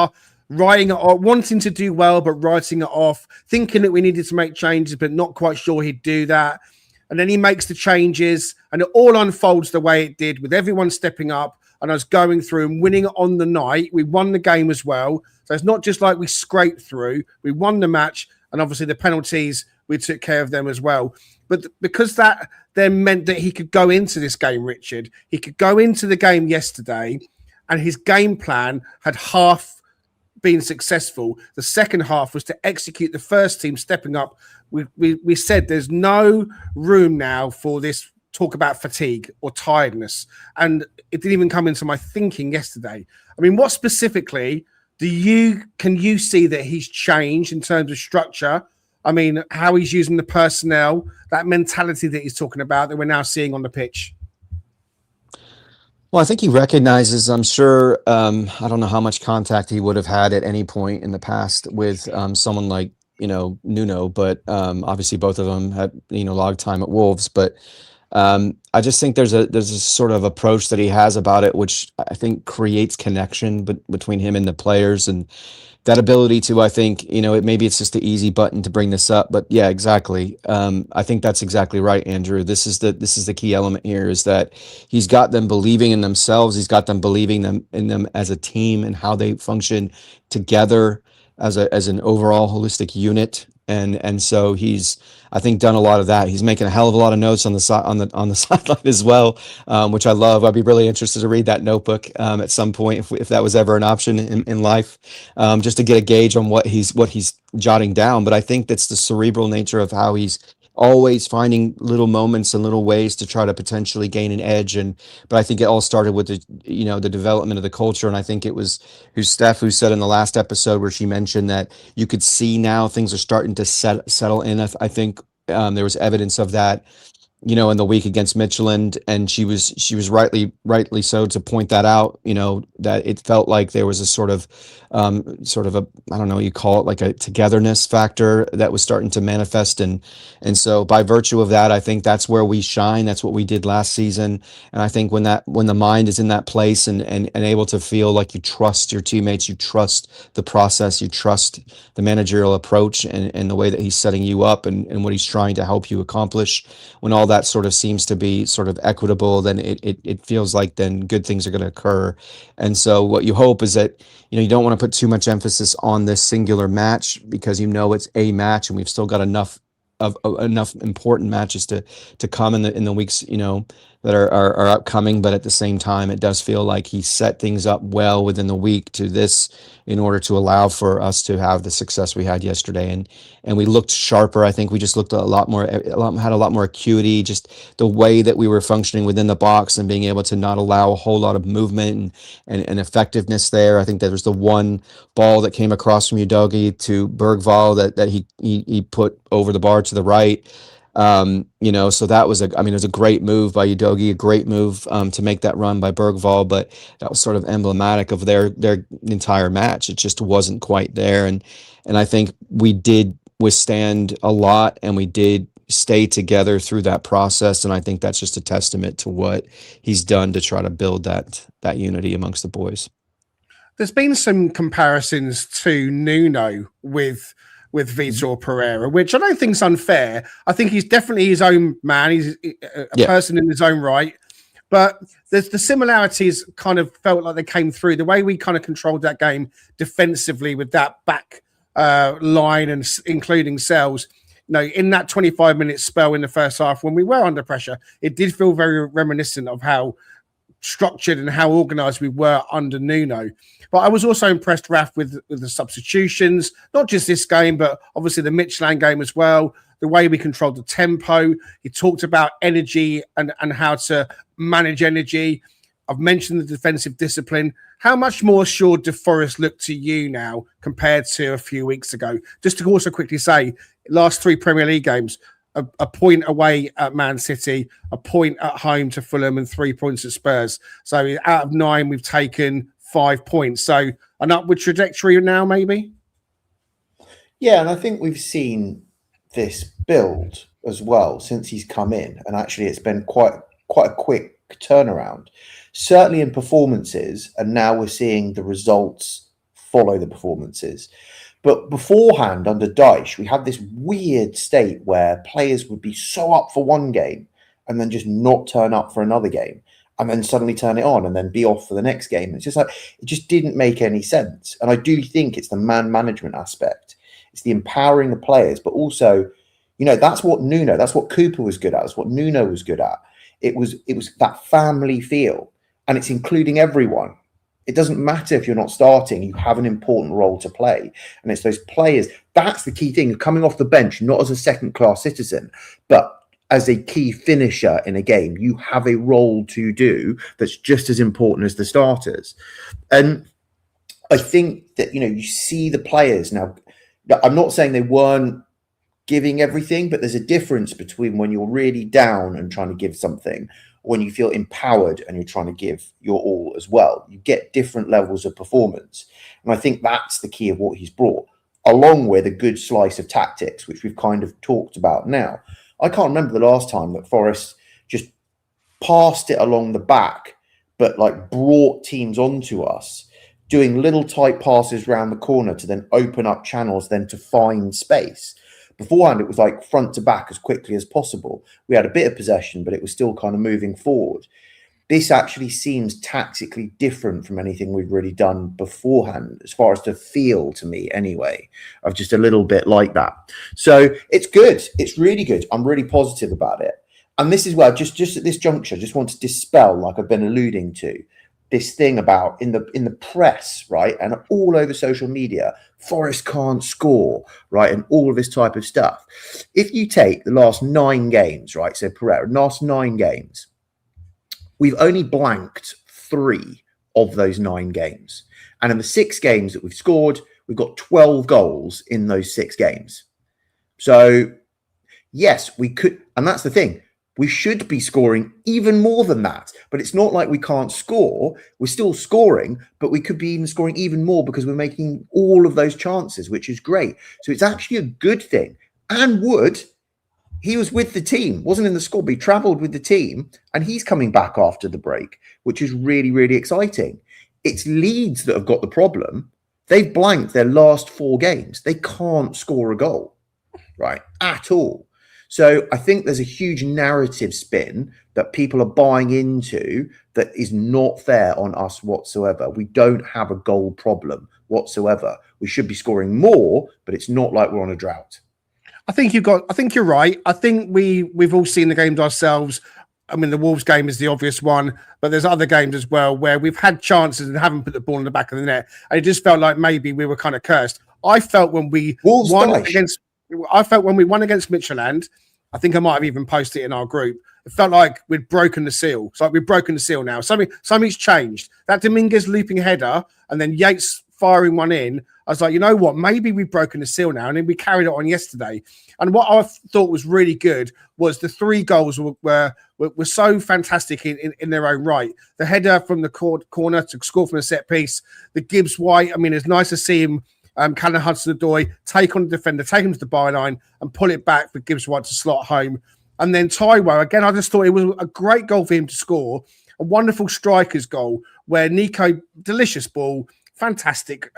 writing it off, wanting to do well, but writing it off, thinking that we needed to make changes, but not quite sure he'd do that. And then he makes the changes, and it all unfolds the way it did, with everyone stepping up and us going through and winning on the night. We won the game as well. So it's not just like we scraped through. We won the match, and obviously the penalties, we took care of them as well. But because that then meant that he could go into this game, Richard, he could go into the game yesterday, and his game plan had half been successful. The second half was to execute the first team stepping up. We said there's no room now for this talk about fatigue or tiredness, and it didn't even come into my thinking yesterday. I mean, what specifically can you see that he's changed in terms of structure? I mean, how he's using the personnel, that mentality that he's talking about that we're now seeing on the pitch. Well, I think he recognizes, I'm sure, I don't know how much contact he would have had at any point in the past with someone like, you know, Nuno, but obviously both of them had, you know, a lot of time at Wolves. But I just think there's a sort of approach that he has about it, which I think creates connection between him and the players, and that ability to, I think, you know, maybe it's just the easy button to bring this up, but yeah, exactly. I think that's exactly right, Andrew. This is the key element here, is that he's got them believing in themselves. He's got them believing in them as a team and how they function together as an overall holistic unit. And so he's, I think, done a lot of that. He's making a hell of a lot of notes on the sideline as well, which I love. I'd be really interested to read that notebook at some point if that was ever an option in life, just to get a gauge on what he's jotting down. But I think that's the cerebral nature of how he's always finding little moments and little ways to try to potentially gain an edge. But I think it all started with the development of the culture. And I think it was Steph who said in the last episode where she mentioned that you could see now things are starting to settle in. I think there was evidence of that, you know, in the week against Midtjylland, and she was rightly so to point that out, you know, that it felt like there was a sort of a, I don't know, you call it like a togetherness factor that was starting to manifest. And so by virtue of that, I think that's where we shine. That's what we did last season. And I think when the mind is in that place and able to feel like you trust your teammates, you trust the process, you trust the managerial approach and the way that he's setting you up and what he's trying to help you accomplish, when all all that sort of seems to be sort of equitable, then it feels like then good things are going to occur. And so what you hope is that, you don't want to put too much emphasis on this singular match, because it's a match, and we've still got enough important matches to come in the weeks that are upcoming. But at the same time, it does feel like he set things up well within the week to this, in order to allow for us to have the success we had yesterday. And we looked sharper. I think we just looked had a lot more acuity, just the way that we were functioning within the box and being able to not allow a whole lot of movement and effectiveness there. I think that there's the one ball that came across from Udogie to Bergvall that he put over the bar to the right. So that was it was a great move by Udogie, a great move to make that run by Bergvall, but that was sort of emblematic of their entire match. It just wasn't quite there. And I think we did withstand a lot, and we did stay together through that process. And I think that's just a testament to what he's done to try to build that unity amongst the boys. There's been some comparisons to Nuno with Vitor Pereira, which I don't think is unfair. I think he's definitely his own man. He's a person in his own right. But the similarities kind of felt like they came through. The way we kind of controlled that game defensively with that back line, and including Sels, in that 25-minute spell in the first half when we were under pressure, it did feel very reminiscent of how structured and how organised we were under Nuno. But I was also impressed, Raf, with the substitutions, not just this game, but obviously the Midtjylland game as well, the way we controlled the tempo. He talked about energy and how to manage energy. I've mentioned the defensive discipline. How much more assured do Forest look to you now compared to a few weeks ago? Just to also quickly say, last 3 Premier League games, a point away at Man City, a point at home to Fulham, and 3 points at Spurs. So out of 9, we've taken 5 points. So an upward trajectory now, maybe? Yeah, and I think we've seen this build as well since he's come in. And actually, it's been quite a quick turnaround, certainly in performances. And now we're seeing the results follow the performances. But beforehand, under Dyche, we had this weird state where players would be so up for one game and then just not turn up for another game, and then suddenly turn it on and then be off for the next game. It's just like, it just didn't make any sense. And I do think it's the man management aspect. It's the empowering the players, but also, that's what Cooper was good at. That's what Nuno was good at. It was that family feel, and it's including everyone. It doesn't matter if you're not starting, you have an important role to play. And it's those players. That's the key thing, coming off the bench, not as a second-class citizen, but as a key finisher in a game. You have a role to do that's just as important as the starters. And I think that, you see the players now. I'm not saying they weren't giving everything, but there's a difference between when you're really down and trying to give something, when you feel empowered and you're trying to give your all as well. You get different levels of performance. And I think that's the key of what he's brought, along with a good slice of tactics, which we've kind of talked about now. I can't remember the last time that Forest just passed it along the back, but brought teams onto us, doing little tight passes around the corner to then open up channels, then to find space. Beforehand, it was front to back as quickly as possible. We had a bit of possession, but it was still kind of moving forward. This actually seems tactically different from anything we've really done beforehand, as far as the feel to me anyway, of just a little bit like that. So it's good. It's really good. I'm really positive about it. And this is where, just at this juncture, I just want to dispel, like I've been alluding to, this thing about in the press, right, and all over social media, Forest can't score, right, and all of this type of stuff. If you take the last 9 games, right, so Pereira, last 9 games, we've only blanked 3 of those 9 games. And in the 6 games that we've scored, we've got 12 goals in those 6 games. So, yes, we could, and that's the thing. We should be scoring even more than that. But it's not like we can't score. We're still scoring, but we could be even scoring even more because we're making all of those chances, which is great. So it's actually a good thing. And Wood, he was with the team, wasn't in the squad, but he travelled with the team, and he's coming back after the break, which is really, really exciting. It's Leeds that have got the problem. They've blanked their last 4 games. They can't score a goal, right, at all. So I think there's a huge narrative spin that people are buying into that is not fair on us whatsoever. We don't have a goal problem whatsoever. We should be scoring more, but it's not like we're on a drought. I think you're right. I think we've all seen the games ourselves. I mean, the Wolves game is the obvious one, but there's other games as well where we've had chances and haven't put the ball in the back of the net. And it just felt like maybe we were kind of cursed. I felt when we won against Midtjylland, I think I might have even posted it in our group. It felt like we'd broken the seal. It's like we've broken the seal now. Something's changed. That Dominguez looping header and then Yates firing one in. I was like, you know what? Maybe we've broken the seal now. And then we carried it on yesterday. And what I thought was really good was the 3 goals were so fantastic in their own right. The header from the corner to score from a set piece. The Gibbs-White, I mean, it's nice to see him, Callum Hudson-Odoi, take on the defender, take him to the byline and pull it back for Gibbs-White to slot home. And then Taiwo, again, I just thought it was a great goal for him to score. A wonderful striker's goal where Nico, delicious ball, fantastic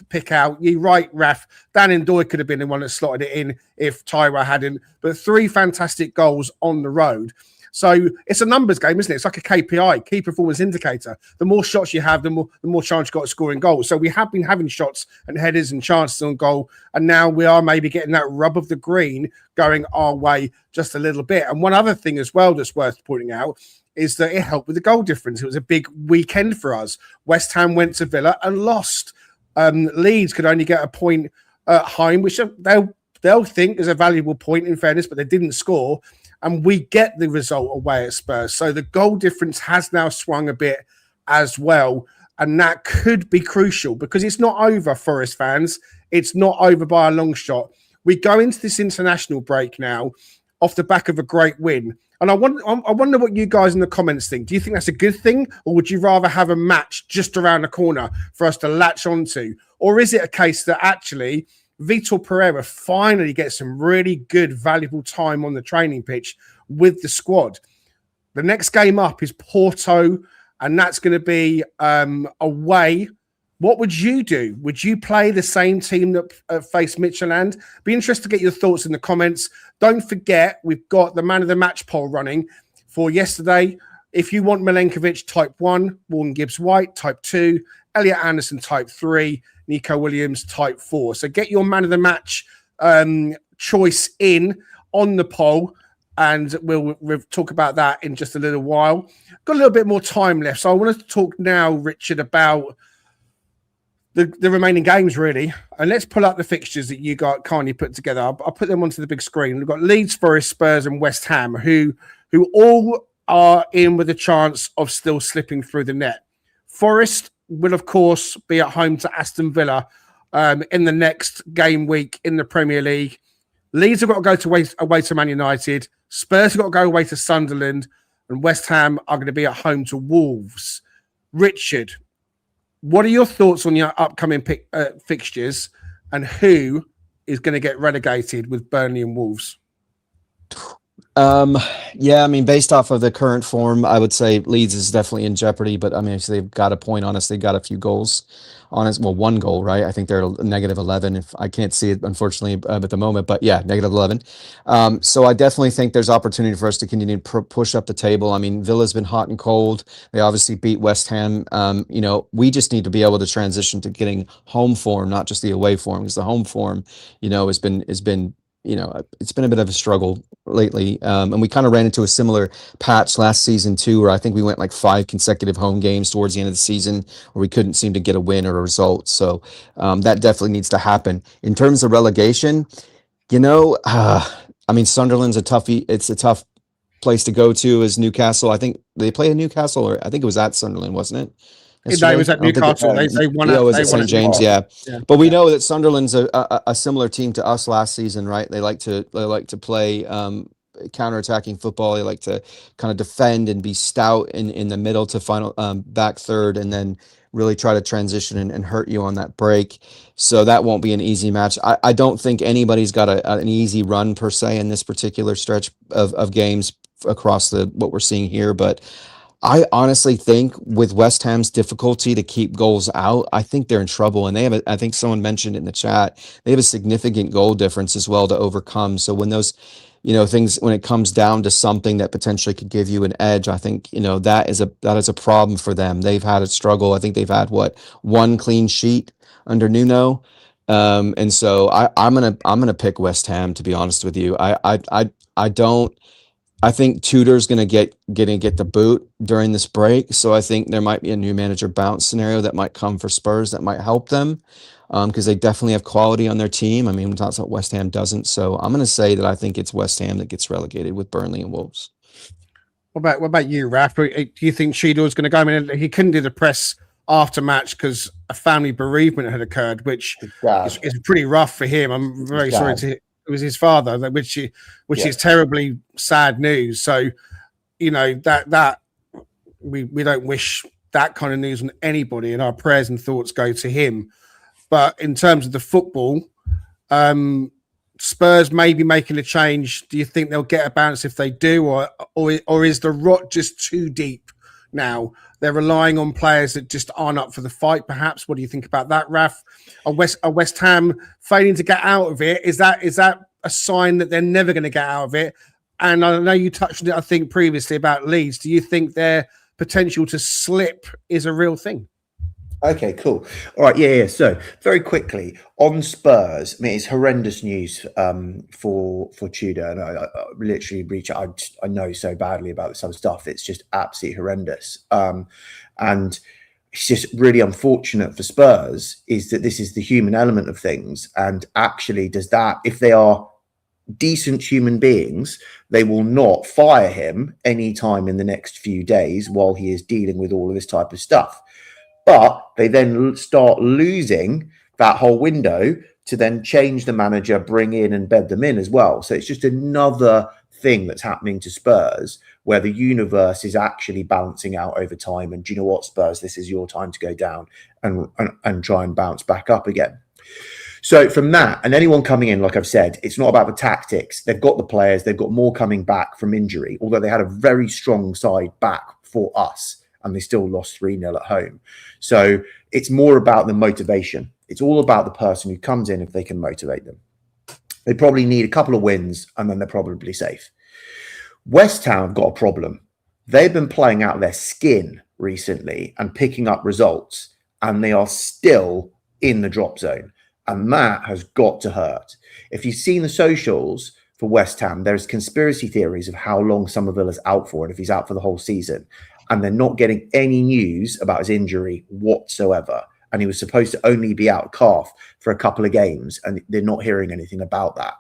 pick out. You're right, Raf. Dan Ndoye could have been the one that slotted it in if Taiwo hadn't. But 3 fantastic goals on the road. So it's a numbers game, isn't it? It's like a KPI, key performance indicator. The more shots you have, the more chance you've got of scoring goals. So we have been having shots and headers and chances on goal. And now we are maybe getting that rub of the green going our way just a little bit. And one other thing as well that's worth pointing out is that it helped with the goal difference. It was a big weekend for us. West Ham went to Villa and lost. Leeds could only get a point at home, which they'll think is a valuable point in fairness, but they didn't score. And we get the result away at Spurs. So the goal difference has now swung a bit as well. And that could be crucial because it's not over, Forest fans. It's not over by a long shot. We go into this international break now off the back of a great win. And I wonder what you guys in the comments think. Do you think that's a good thing? Or would you rather have a match just around the corner for us to latch onto? Or is it a case that actually Vitor Pereira finally gets some really good, valuable time on the training pitch with the squad? The next game up is Porto, and that's going to be away. What would you do? Would you play the same team that faced Midtjylland? Be interested to get your thoughts in the comments. Don't forget, we've got the man of the match poll running for yesterday. If you want Milenkovic, type 1, Morgan Gibbs-White, type 2, Elliot Anderson, type 3, Nico Williams, type 4. So get your man of the match choice in on the poll, and we'll talk about that in just a little while. Got a little bit more time left, so I want to talk now, Richard, about the remaining games, really. And let's pull up the fixtures that you got kindly put together. I'll put them onto the big screen. We've got Leeds, Forest, Spurs, and West Ham, who all are in with a chance of still slipping through the net. Forest will, of course, be at home to Aston Villa in the next game week in the Premier League. Leeds have got to go away to Man United. Spurs have got to go away to Sunderland. And West Ham are going to be at home to Wolves. Richard, what are your thoughts on your upcoming fixtures and who is going to get relegated with Burnley and Wolves? Yeah, I mean, based off of the current form, I would say Leeds is definitely in jeopardy, but I mean, so they've got a point on us. They've got a few goals on us. Well, 1 goal, right? I think they're negative 11. If I can't see it, unfortunately, at the moment, but yeah, negative 11. So I definitely think there's opportunity for us to continue to push up the table. I mean, Villa's been hot and cold. They obviously beat West Ham. We just need to be able to transition to getting home form, not just the away form, because the home form, has been it's been a bit of a struggle lately. And we kind of ran into a similar patch last season too, where I think we went like 5 consecutive home games towards the end of the season where we couldn't seem to get a win or a result. So that definitely needs to happen. In terms of relegation, I mean, Sunderland's it's a tough place to go to as Newcastle. I think they play in Newcastle, or I think it was at Sunderland, wasn't it? It was at Newcastle. They won it. Was at St. James, yeah. But we know that Sunderland's a similar team to us last season, right? They like to play counter-attacking football. They like to kind of defend and be stout in the middle to final back third, and then really try to transition and hurt you on that break. So that won't be an easy match. I don't think anybody's got an easy run per se in this particular stretch of games across what we're seeing here, but I honestly think with West Ham's difficulty to keep goals out, I think they're in trouble. And I think someone mentioned in the chat, they have a significant goal difference as well to overcome. So when those things when it comes down to something that potentially could give you an edge. I think, that is a problem for them. They've had a struggle. I think they've had one clean sheet under Nuno. And so I'm gonna pick West Ham, to be honest with you. I think Tudor's gonna get the boot during this break. So I think there might be a new manager bounce scenario that might come for Spurs that might help them. Because they definitely have quality on their team. I mean, that's what West Ham doesn't. So I'm going to say that I think it's West Ham that gets relegated with Burnley and Wolves. What about you, Raf? Do you think Cheadle's going to go? I mean, he couldn't do the press after match because a family bereavement had occurred, which is pretty rough for him. I'm very sorry to. It was his father, which is terribly sad news. So, that we don't wish that kind of news on anybody, and our prayers and thoughts go to him. But in terms of the football, Spurs may be making a change. Do you think they'll get a bounce if they do, or is the rot just too deep now? They're relying on players that just aren't up for the fight, perhaps. What do you think about that, Raf? Are West Ham failing to get out of it? Is that a sign that they're never going to get out of it? And I know you touched on it, I think, previously about Leeds. Do you think their potential to slip is a real thing? Okay, cool. All right, yeah. So very quickly on Spurs, I mean, it's horrendous news for Tudor, and I literally reach out. I know so badly about this other stuff. It's just absolutely horrendous, and it's just really unfortunate for Spurs is that this is the human element of things, and actually, does that if they are decent human beings, they will not fire him anytime in the next few days while he is dealing with all of this type of stuff. But they then start losing that whole window to then change the manager, bring in and bed them in as well. So it's just another thing that's happening to Spurs where the universe is actually balancing out over time. And do you know what, Spurs, this is your time to go down and try and bounce back up again. So from that, and anyone coming in, like I've said, it's not about the tactics. They've got the players. They've got more coming back from injury, although they had a very strong side back for us. And they still lost 3-0 at home. So it's more about the motivation. It's all about the person who comes in if they can motivate them. They probably need a couple of wins and then they're probably safe. West Ham have got a problem. They've been playing out their skin recently and picking up results, and they are still in the drop zone. And that has got to hurt. If you've seen the socials for West Ham, there's conspiracy theories of how long Somerville's out for and if he's out for the whole season. And they're not getting any news about his injury whatsoever. And he was supposed to only be out calf for a couple of games, and they're not hearing anything about that.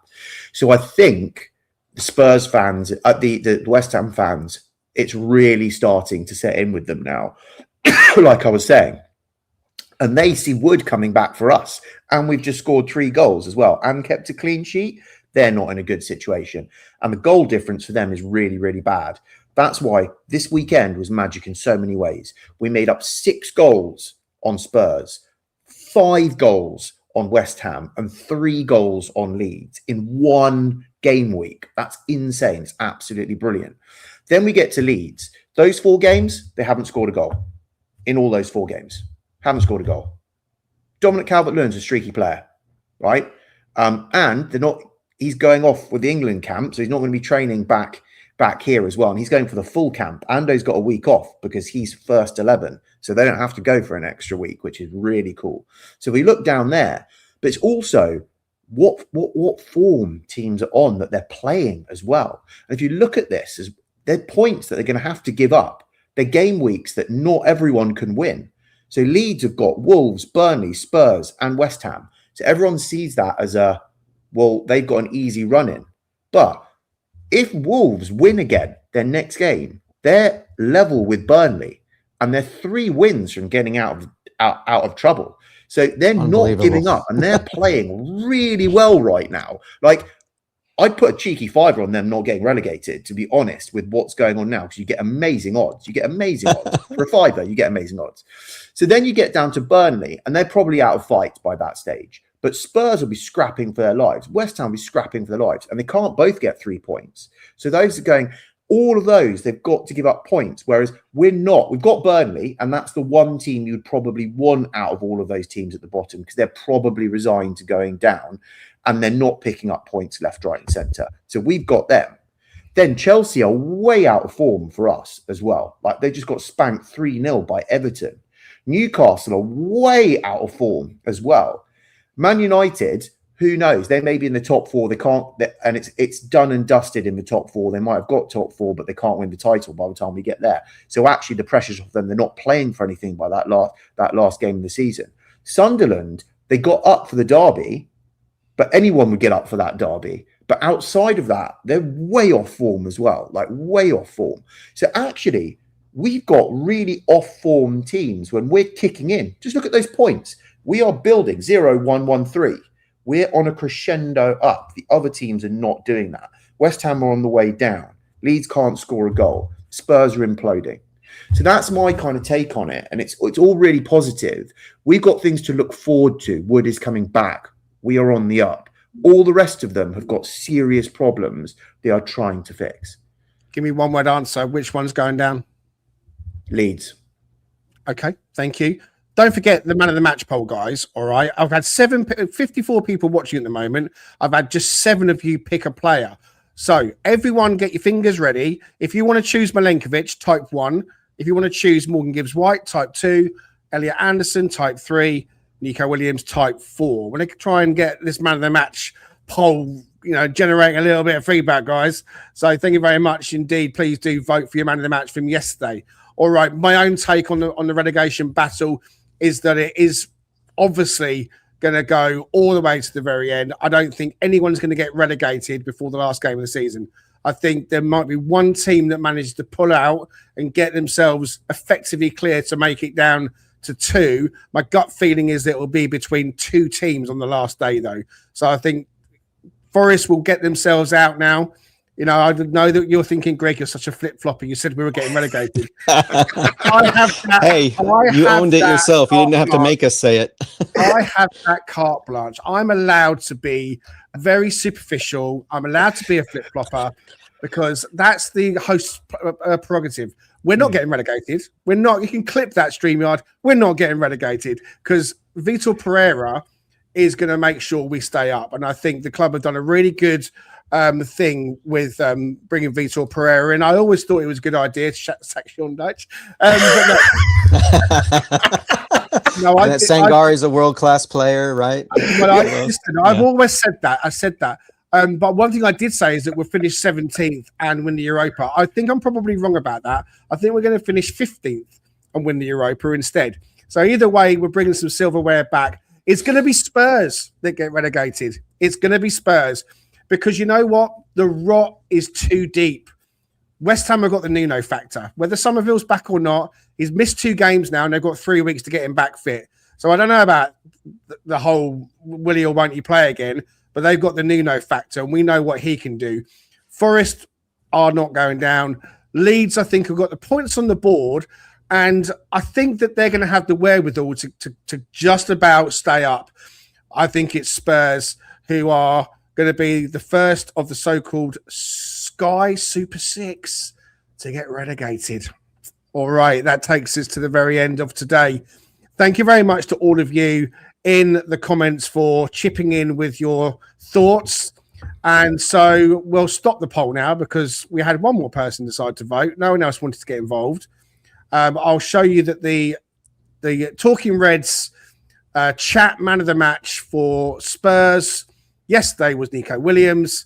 So I think the Spurs fans, the West Ham fans, it's really starting to set in with them now, like I was saying. And they see Wood coming back for us. And we've just scored 3 goals as well and kept a clean sheet. They're not in a good situation. And the goal difference for them is really, really bad. That's why this weekend was magic in so many ways. We made up 6 goals on Spurs, 5 goals on West Ham, and 3 goals on Leeds in one game week. That's insane. It's absolutely brilliant. Then we get to Leeds. Those 4 games, they haven't scored a goal. In all those 4 games, haven't scored a goal. Dominic Calvert-Lewin's a streaky player, right? And they're not. He's going off with the England camp, so he's not going to be training back here as well. And he's going for the full camp. Ando's got a week off because he's first 11. So they don't have to go for an extra week, which is really cool. So we look down there, but it's also what form teams are on that they're playing as well. And if you look at this, they're points that they're going to have to give up. They're game weeks that not everyone can win. So Leeds have got Wolves, Burnley, Spurs, and West Ham. So everyone sees that as they've got an easy run in. But if Wolves win again their next game, they're level with Burnley, and they're 3 wins from getting out of trouble. So they're not giving up, and they're playing really well right now. Like, I'd put a cheeky fiver on them not getting relegated, to be honest, with what's going on now, because you get amazing odds. You get amazing odds. For a fiver, you get amazing odds. So then you get down to Burnley, and they're probably out of fight by that stage. But Spurs will be scrapping for their lives. West Ham will be scrapping for their lives. And they can't both get 3 points. So those are going, All of those, they've got to give up points, whereas we're not. We've got Burnley, and that's the one team you'd probably want out of all of those teams at the bottom, because they're probably resigned to going down, and they're not picking up points left, right, and centre. So we've got them. Then Chelsea are way out of form for us as well. Like, they just got spanked 3-0 by Everton. Newcastle are way out of form as well. Man United, who knows? They may be in the top 4. They can't, and it's done and dusted in the top 4. They might have got top 4, but they can't win the title by the time we get there. So actually, the pressure's off them. They're not playing for anything by that last game of the season. Sunderland, they got up for the derby, but anyone would get up for that derby. But outside of that, they're way off form as well, like way off form. So actually, we've got really off-form teams when we're kicking in. Just look at those points. We are building 0, 1, 1, 3. We're on a crescendo up. The other teams are not doing that. West Ham are on the way down. Leeds can't score a goal. Spurs are imploding. So that's my kind of take on it. And it's all really positive. We've got things to look forward to. Wood is coming back. We are on the up. All the rest of them have got serious problems they are trying to fix. Give me one word answer. Which one's going down? Leeds. Okay, thank you. Don't forget the man of the match poll, guys. All right. I've had 54 people watching at the moment. I've had just 7 of you pick a player. So everyone get your fingers ready. If you want to choose Milenkovic, type 1. If you want to choose Morgan Gibbs-White, type 2. Elliot Anderson, type 3. Nico Williams, type 4. We're going to try and get this man of the match poll, generating a little bit of feedback, guys. So thank you very much indeed. Please do vote for your man of the match from yesterday. All right. My own take on the relegation battle is that it is obviously going to go all the way to the very end. I don't think anyone's going to get relegated before the last game of the season. I think there might be one team that managed to pull out and get themselves effectively clear to make it down to 2. My gut feeling is that it will be between 2 teams on the last day, though. So I think Forest will get themselves out now. I know that you're thinking, Greg, you're such a flip-flopper. You said we were getting relegated. I have that. Hey, you owned it yourself. You didn't have to make us say it. I have that carte blanche. I'm allowed to be very superficial. I'm allowed to be a flip-flopper because that's the host's prerogative. We're not getting relegated. We're not. You can clip that StreamYard. We're not getting relegated because Vitor Pereira is going to make sure we stay up. And I think the club have done a really good thing with bringing Vitor Pereira in. I always thought it was a good idea to sack Sean Dyche. Sangare is a world-class player, right? I've always said that. I said that. But one thing I did say is that we'll finish 17th and win the Europa. I think I'm probably wrong about that. I think we're going to finish 15th and win the Europa instead. So either way, we're bringing some silverware back. It's going to be Spurs that get relegated. It's going to be Spurs. Because you know what? The rot is too deep. West Ham have got the Nuno factor. Whether Somerville's back or not, he's missed 2 games now and they've got 3 weeks to get him back fit. So I don't know about the whole will he or won't he play again, but they've got the Nuno factor and we know what he can do. Forest are not going down. Leeds, I think, have got the points on the board and I think that they're going to have the wherewithal to just about stay up. I think it's Spurs who are going to be the first of the so-called Sky Super 6 to get relegated. All right, that takes us to the very end of today. Thank you very much to all of you in the comments for chipping in with your thoughts. And so we'll stop the poll now because we had one more person decide to vote. No one else wanted to get involved. I'll show you that the Talking Reds chat man of the match for Spurs yesterday was Nico Williams.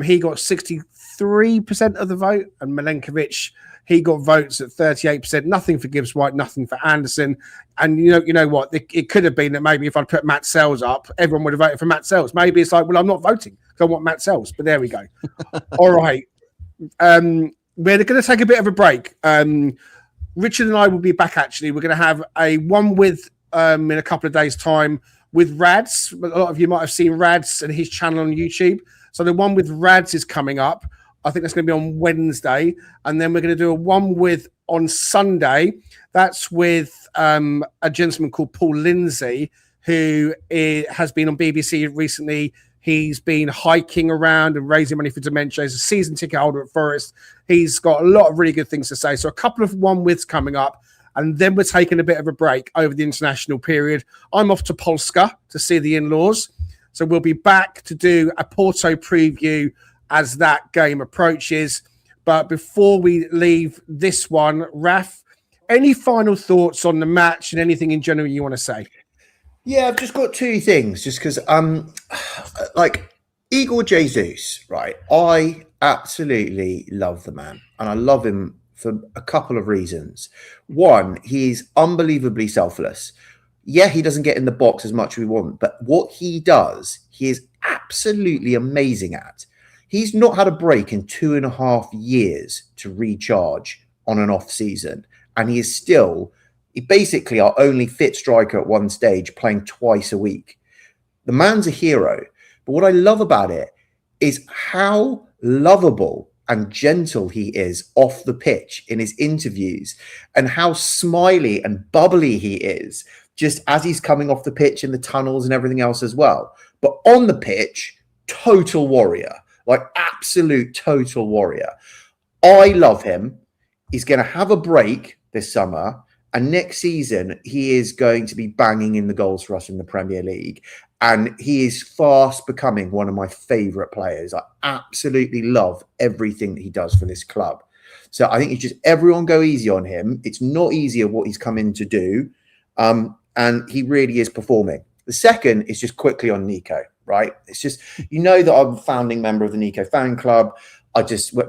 He got 63% of the vote, and Milenkovic, he got votes at 38%. Nothing for Gibbs-White, nothing for Anderson. And you know what? It could have been that maybe if I'd put Matt Sels up, everyone would have voted for Matt Sels. Maybe it's like, well, I'm not voting because I want Matt Sels. But there we go. All right. We're going to take a bit of a break. Richard and I will be back, actually. We're going to have a one with in a couple of days' time with Rads. A lot of you might have seen Rads and his channel on YouTube. So the one with Rads is coming up. I think that's going to be on Wednesday. And then we're going to do a one with on Sunday. That's with a gentleman called Paul Lindsay, who has been on BBC recently. He's been hiking around and raising money for dementia. He's a season ticket holder at Forest. He's got a lot of really good things to say. So a couple of one-withs coming up, and then we're taking a bit of a break over the international period. I'm off to Polska to see the in-laws. So we'll be back to do a Porto preview as that game approaches. But before we leave this one, Raf, any final thoughts on the match and anything in general you want to say? Yeah, I've just got two things, just because, like Igor Jesus, right? I absolutely love the man, and I love him for a couple of reasons. One, he's unbelievably selfless. Yeah, he doesn't get in the box as much as we want, but what he does, he is absolutely amazing at. He's not had a break in 2.5 years to recharge on an off season, and he is still basically our only fit striker at one stage, playing twice a week. The man's a hero. But what I love about it is how lovable and gentle he is off the pitch in his interviews, and how smiley and bubbly he is just as he's coming off the pitch in the tunnels and everything else as well. But on the pitch, total warrior, like absolute total warrior. I love him. He's going to have a break this summer. And next season, he is going to be banging in the goals for us in the Premier League. And he is fast becoming one of my favourite players. I absolutely love everything that he does for this club. So I think it's just everyone go easy on him. It's not easy what he's come in to do. And he really is performing. The second is just quickly on Nico, right? It's just, you know that I'm a founding member of the Nico fan club.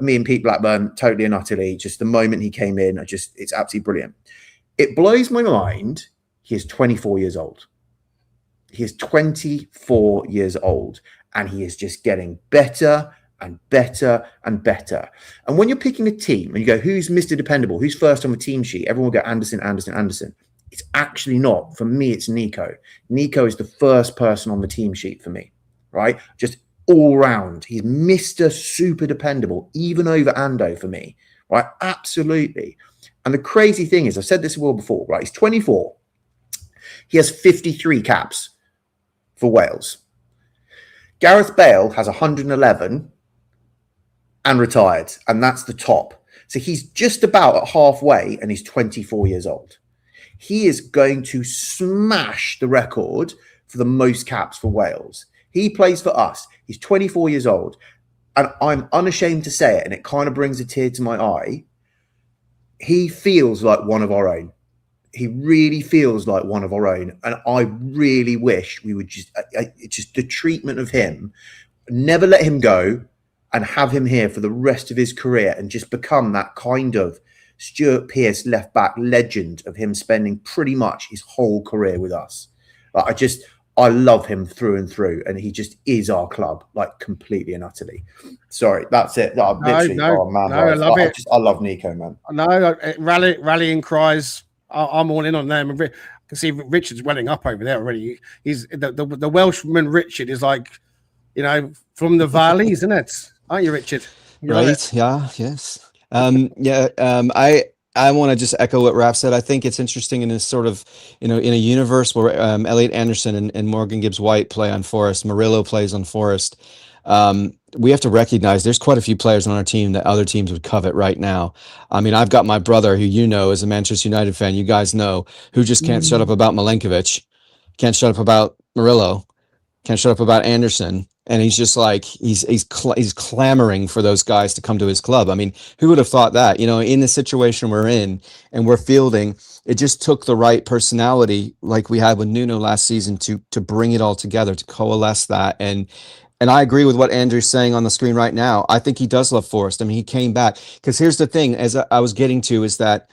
Me and Pete Blackburn, totally and utterly, just the moment he came in, it's absolutely brilliant. It blows my mind. He is 24 years old. He is 24 years old, and he is just getting better and better and better. And when you're picking a team and you go, who's Mr. Dependable? Who's first on the team sheet? Everyone will go Anderson, Anderson, Anderson. It's actually not. For me, it's Nico. Nico is the first person on the team sheet for me, right? Just all round. He's Mr. Super Dependable, even over Ando for me, right? Absolutely. And the crazy thing is, I've said this well before, right? He's 24. He has 53 caps for Wales. Gareth Bale has 111 and retired, and that's the top. So he's just about at halfway, and he's 24 years old. He is going to smash the record for the most caps for Wales. He plays for us. He's 24 years old, and I'm unashamed to say it, and it kind of brings a tear to my eye. He feels like one of our own. He really feels like one of our own. And I really wish we would just the treatment of him, never let him go and have him here for the rest of his career and just become that kind of Stuart Pearce left back legend of him spending pretty much his whole career with us. I love him through and through, and he just is our club, like completely and utterly. Sorry, that's it. I love it. I love Nico, man. No, rallying cries. I'm all in on them. I can see Richard's welling up over there already. He's the Welshman Richard is like, from the valley, isn't it? Aren't you, Richard? Right? Yeah. Yes. I want to just echo what Raf said. I think it's interesting in this sort of, in a universe where Elliot Anderson and Morgan Gibbs-White play on Forest, Murillo plays on Forest. We have to recognize there's quite a few players on our team that other teams would covet right now. I mean, I've got my brother who is a Manchester United fan, you guys know, who just can't shut up about Milenkovic, can't shut up about Murillo, can't shut up about Anderson. And he's just like, he's clamoring for those guys to come to his club. I mean, who would have thought that, in the situation we're in and we're fielding, it just took the right personality like we had with Nuno last season to bring it all together, to coalesce that. And I agree with what Andrew's saying on the screen right now. I think he does love Forest. I mean, he came back because here's the thing, as I was getting to, is that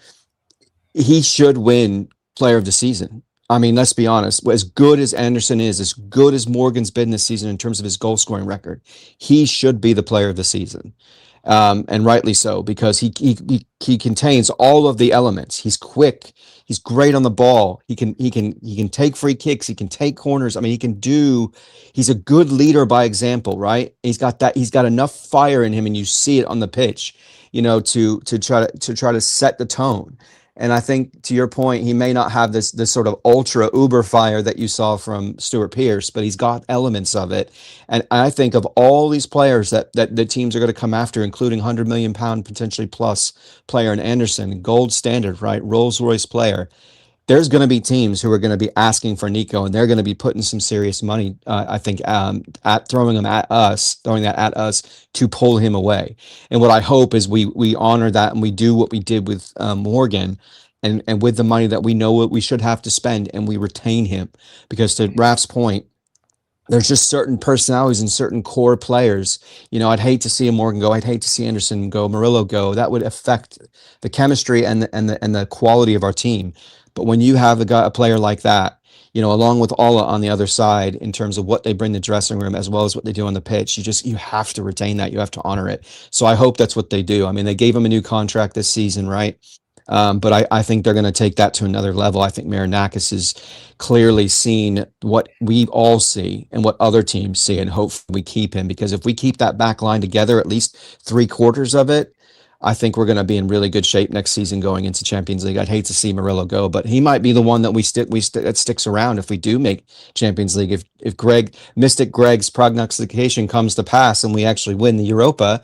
he should win Player of the Season. I mean, let's be honest. As good as Anderson is, as good as Morgan's been this season in terms of his goal scoring record, he should be the Player of the Season, and rightly so, because he contains all of the elements. He's quick. He's great on the ball. He can take free kicks. He can take corners. I mean, he's a good leader by example, right? He's got enough fire in him, and you see it on the pitch, to try to set the tone. And I think, to your point, he may not have this sort of ultra uber fire that you saw from Stuart Pearce, but he's got elements of it. And I think of all these players that the teams are going to come after, including £100 million potentially plus player in Anderson, gold standard, right? Rolls Royce player. There's going to be teams who are going to be asking for Nico, and they're going to be putting some serious money, I think, at throwing that at us to pull him away. And what I hope is we honor that and we do what we did with Morgan, and with the money that we know what we should have to spend, and we retain him. Because to Raf's point, there's just certain personalities and certain core players. I'd hate to see a Morgan go. I'd hate to see Anderson go, Murillo go. That would affect the chemistry and the quality of our team. But when you have a player like that, along with Ola on the other side, in terms of what they bring to the dressing room as well as what they do on the pitch, you have to retain that. You have to honor it. So I hope that's what they do. I mean, they gave him a new contract this season, right? But I think they're going to take that to another level. I think Marinakis has clearly seen what we all see and what other teams see, and hopefully we keep him, because if we keep that back line together, at least 3/4 of it, I think we're going to be in really good shape next season going into Champions League. I'd hate to see Murillo go, but he might be the one that that sticks around if we do make Champions League. If Mystic Greg's prognostication comes to pass and we actually win the Europa,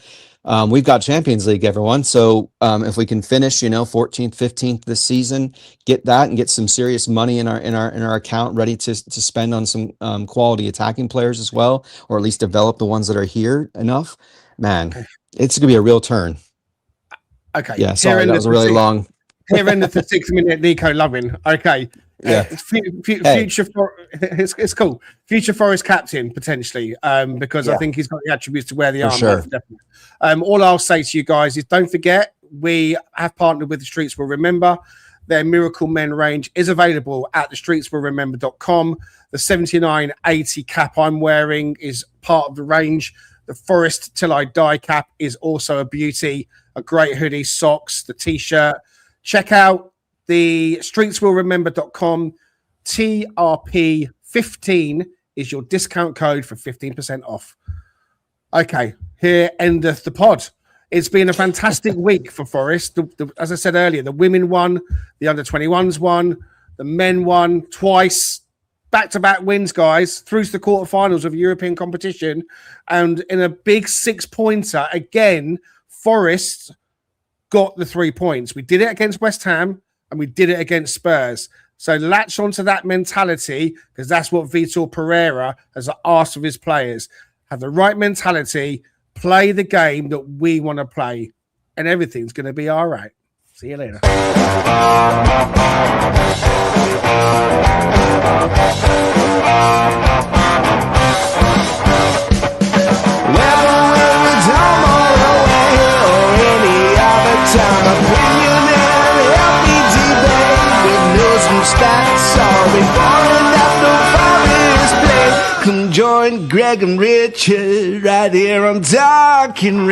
we've got Champions League, everyone. So if we can finish, 14th, 15th this season, get that and get some serious money in our account ready to spend on some quality attacking players as well, or at least develop the ones that are here enough, man, it's going to be a real turn. Okay. Yeah, sorry, that was really long. Here in the 6 minute Nico Loving. Okay. Yeah. Future it's cool. Future Forest captain potentially, because I think he's got the attributes to wear the armband. Sure. Definitely. All I'll say to you guys is don't forget, we have partnered with The Streets Will Remember. Their Miracle Men range is available at thestreetswillremember.com. The 7980 cap I'm wearing is part of the range. The Forest Till I Die cap is also a beauty. A great hoodie, socks, the t-shirt. Check out the streetswillremember.com. TRP15 is your discount code for 15% off. Okay, here endeth the pod. It's been a fantastic week for Forest. As I said earlier, the women won, the under-21s won, the men won twice. Back-to-back wins, guys, through to the quarterfinals of European competition. And in a big 6-pointer, again, Forest got the 3 points. We did it against West Ham and we did it against Spurs. So latch onto that mentality, because that's what Vitor Pereira has asked of his players. Have the right mentality, play the game that we want to play, and everything's going to be all right. See you later. Come join Greg and Richard right here on Talking